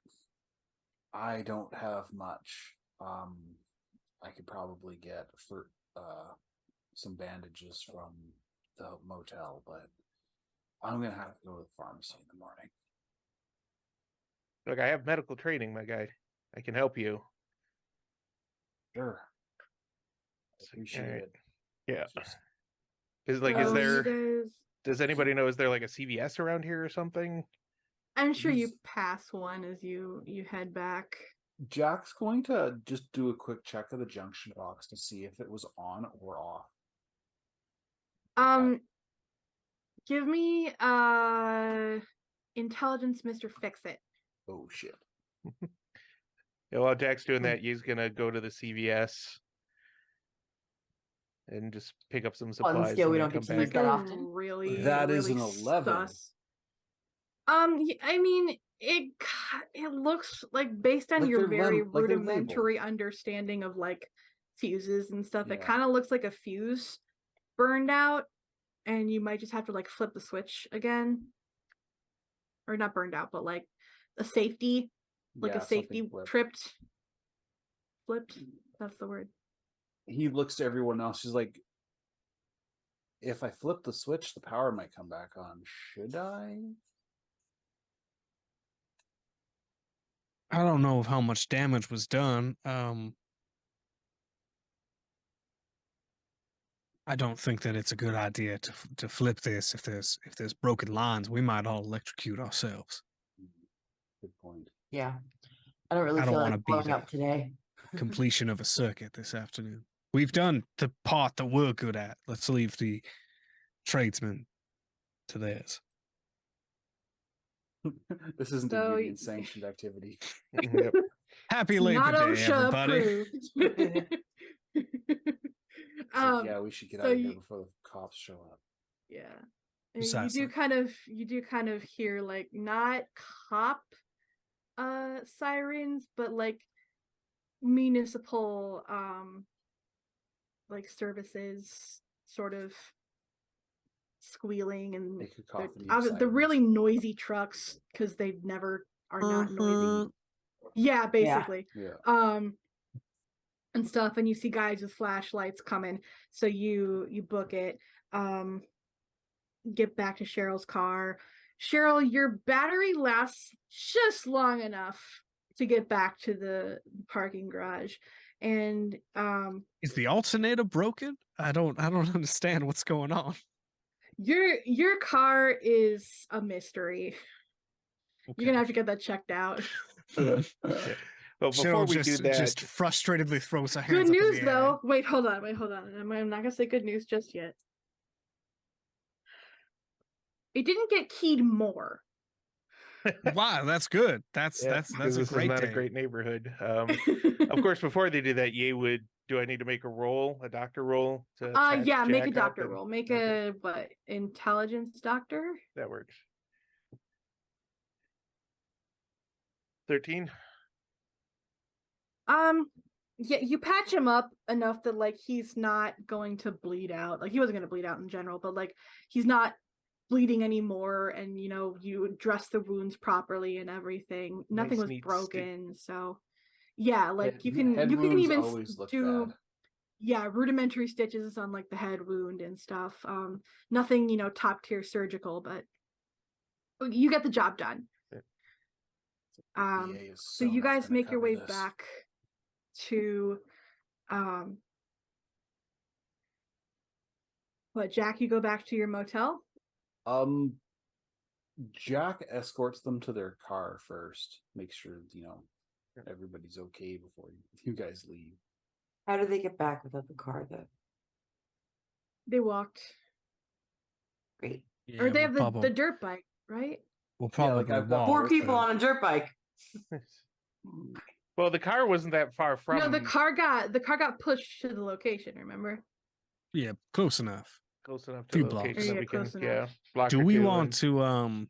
I don't have much. I could probably get for some bandages from the motel, but I'm gonna have to go to the pharmacy in the morning. Look, I have medical training, my guy. I can help you. Sure. All Appreciate right. it. Yeah. Just- Is like, So is you there? guys, Does anybody know? Is there like a CVS around here or something? I'm sure you He's- pass one as you head back. Jack's going to just do a quick check of the junction box to see if it was on or off. Give me intelligence, Mr. Fix It. Oh shit. Yeah, while Jack's doing that, he's gonna go to the CVS and just pick up some supplies. skill and we then don't get come to back. use that often. Really, That is really an 11. sus. I mean, it looks like, based on Like your they're very like they're labeled. rudimentary understanding of like fuses and stuff, it Yeah. kind of looks like a fuse burned out, and you might just have to like flip the switch again, or not burned out, but like a safety, like Yeah, a safety something flipped. flipped. That's the word. He looks to everyone else. He's like, if I flip the switch, the power might come back on. Should I? I don't know how much damage was done. I don't think that it's a good idea to flip this. If there's broken lines, we might all electrocute ourselves. Good point. Yeah. I don't really I don't feel wanna like be blowing the- up today. Completion of a circuit this afternoon. We've done the part that we're good at. Let's leave the tradesmen to theirs. This isn't So a union sanctioned activity. Yep. Happy It's Labor not Day, OSHA everybody. approved. It's like, yeah, we should get so out of here you- before the cops show up. Yeah. Precisely. You do kind of hear like not cop sirens, but like municipal like services sort of squealing, and A cacophony the of really sirens. noisy trucks because they never are not noisy. Mhm. Yeah, basically. Yeah. And stuff, and you see guys with flashlights coming, so you book it, get back to Cheryl's car. Cheryl, your battery lasts just long enough to get back to the parking garage, and Is the alternator broken? I don't understand what's going on. your car is a mystery. You're gonna have to get that checked out. But before Cheryl we do that, just frustratedly throws her hands Good up in news the air. though. Wait, hold on. I'm not gonna say good news just yet. It didn't get keyed more. Wow, that's good. That's yeah, that's 'cause a this great is not day. a great neighborhood. Of course, before they do that, do I need to make a roll, a doctor roll? To patch Yeah, make a Jack up doctor and- roll. Make okay, a what? Intelligence doctor? that works. 13. Yeah, you patch him up enough that like he's not going to bleed out. Like he wasn't gonna bleed out in general, but like he's not bleeding anymore, and you know, you dress the wounds properly and everything. Nothing Nice, was neat broken, so yeah, like Head- you can head you can wounds even always look do bad. yeah, rudimentary stitches on like the head wound and stuff. Nothing, you know, top tier surgical, but you get the job done. VA is So so you not guys gonna make your cover way this. back to what, Jack, you go back to your motel? Jack escorts them to their car first. Make sure, everybody's okay before you guys leave. How do they get back without the car though? They walked. Great. Yeah, Or they have we'll the dirt bike, right? We'll Yeah, probably like, I've got walk. Four Walk, people uh, on a dirt bike. Well, the car wasn't that far from. No, the car got pushed to the location, remember? Yeah, close enough. close enough to Few the location blocks. that Yeah, we can, close yeah, enough. block Do or we two want and-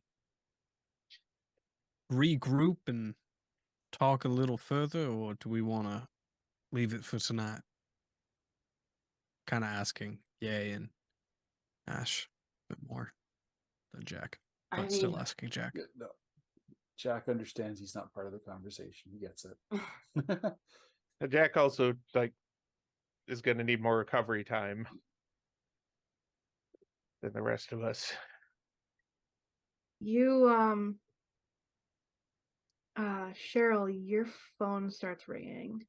to regroup and talk a little further, or do we want to leave it for tonight? Kind of asking Yay and Ash a bit more than Jack, I but still mean, asking Jack. Yeah, no. Jack understands he's not part of the conversation. He gets it. Jack also is going to need more recovery time than the rest of us. You Cheryl, your phone starts ringing.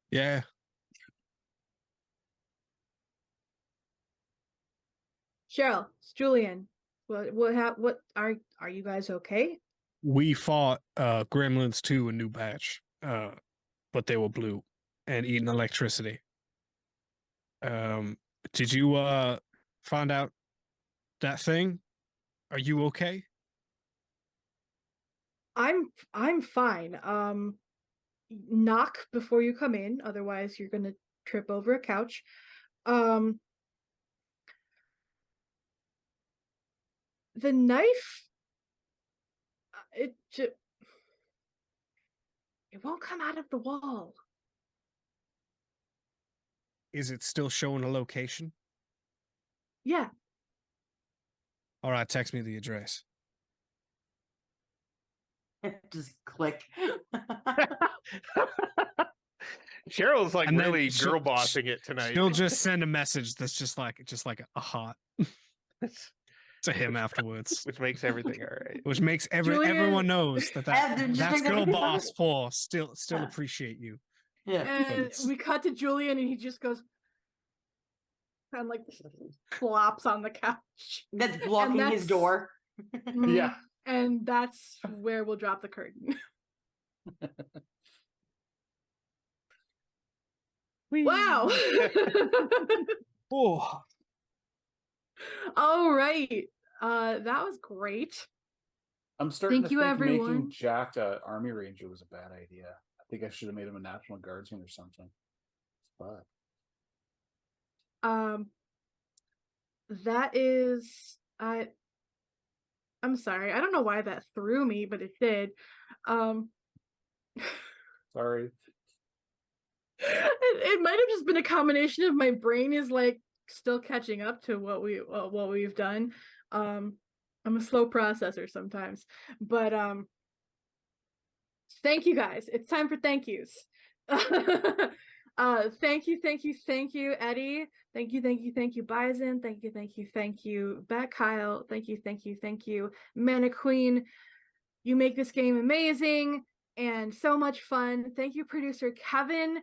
Yeah, Cheryl, it's Julian. What are you guys okay? we fought Gremlins 2 a new batch, but they were blue and eating electricity. Did you find out that thing? Are you okay? I'm fine. Knock before you come in, otherwise you're gonna trip over a couch. The knife, it won't come out of the wall. is it still showing a location? Yeah. All right, text me the address. Just click. Cheryl's like And then really she'll- girl bossing it tonight. She'll just send a message that's just like a heart to him afterwards, Which makes everything all right. which makes Julia- everyone knows that Just that's makes girl everything boss better. for still Yeah. appreciate you. Yeah. And Thanks. we cut to Julian and he just goes and like flops on the couch. That's blocking his that's- door. Yeah. And that's where we'll drop the curtain. Wow. Oh, All right. That was great. I'm starting Thank to you, think everyone. making Jack a army ranger was a bad idea. I think I should have made him a national guardsman or something. But That is I'm sorry. I don't know why that threw me, but it did. sorry. It might have just been a combination of my brain is like still catching up to what we've done. I'm a slow processor sometimes, but thank you guys. It's time for thank yous. Thank you, Eddie. Thank you, Bison. Thank you, Bat Kyle. Thank you, Mana Queen. You make this game amazing and so much fun. Thank you, producer Kevin.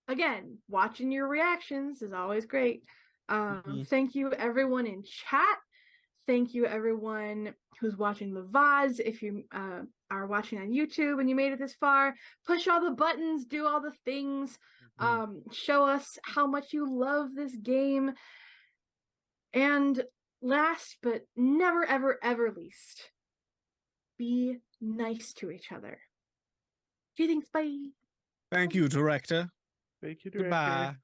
Again, watching your reactions is always great. Thank you, everyone in chat. Thank you, everyone who's watching the VODs. If you are watching on YouTube and you made it this far, push all the buttons, do all the things. Show us how much you love this game. And last but never, ever, ever least, be nice to each other. Thanks, bye. thank you, director. Thank you, director. Goodbye.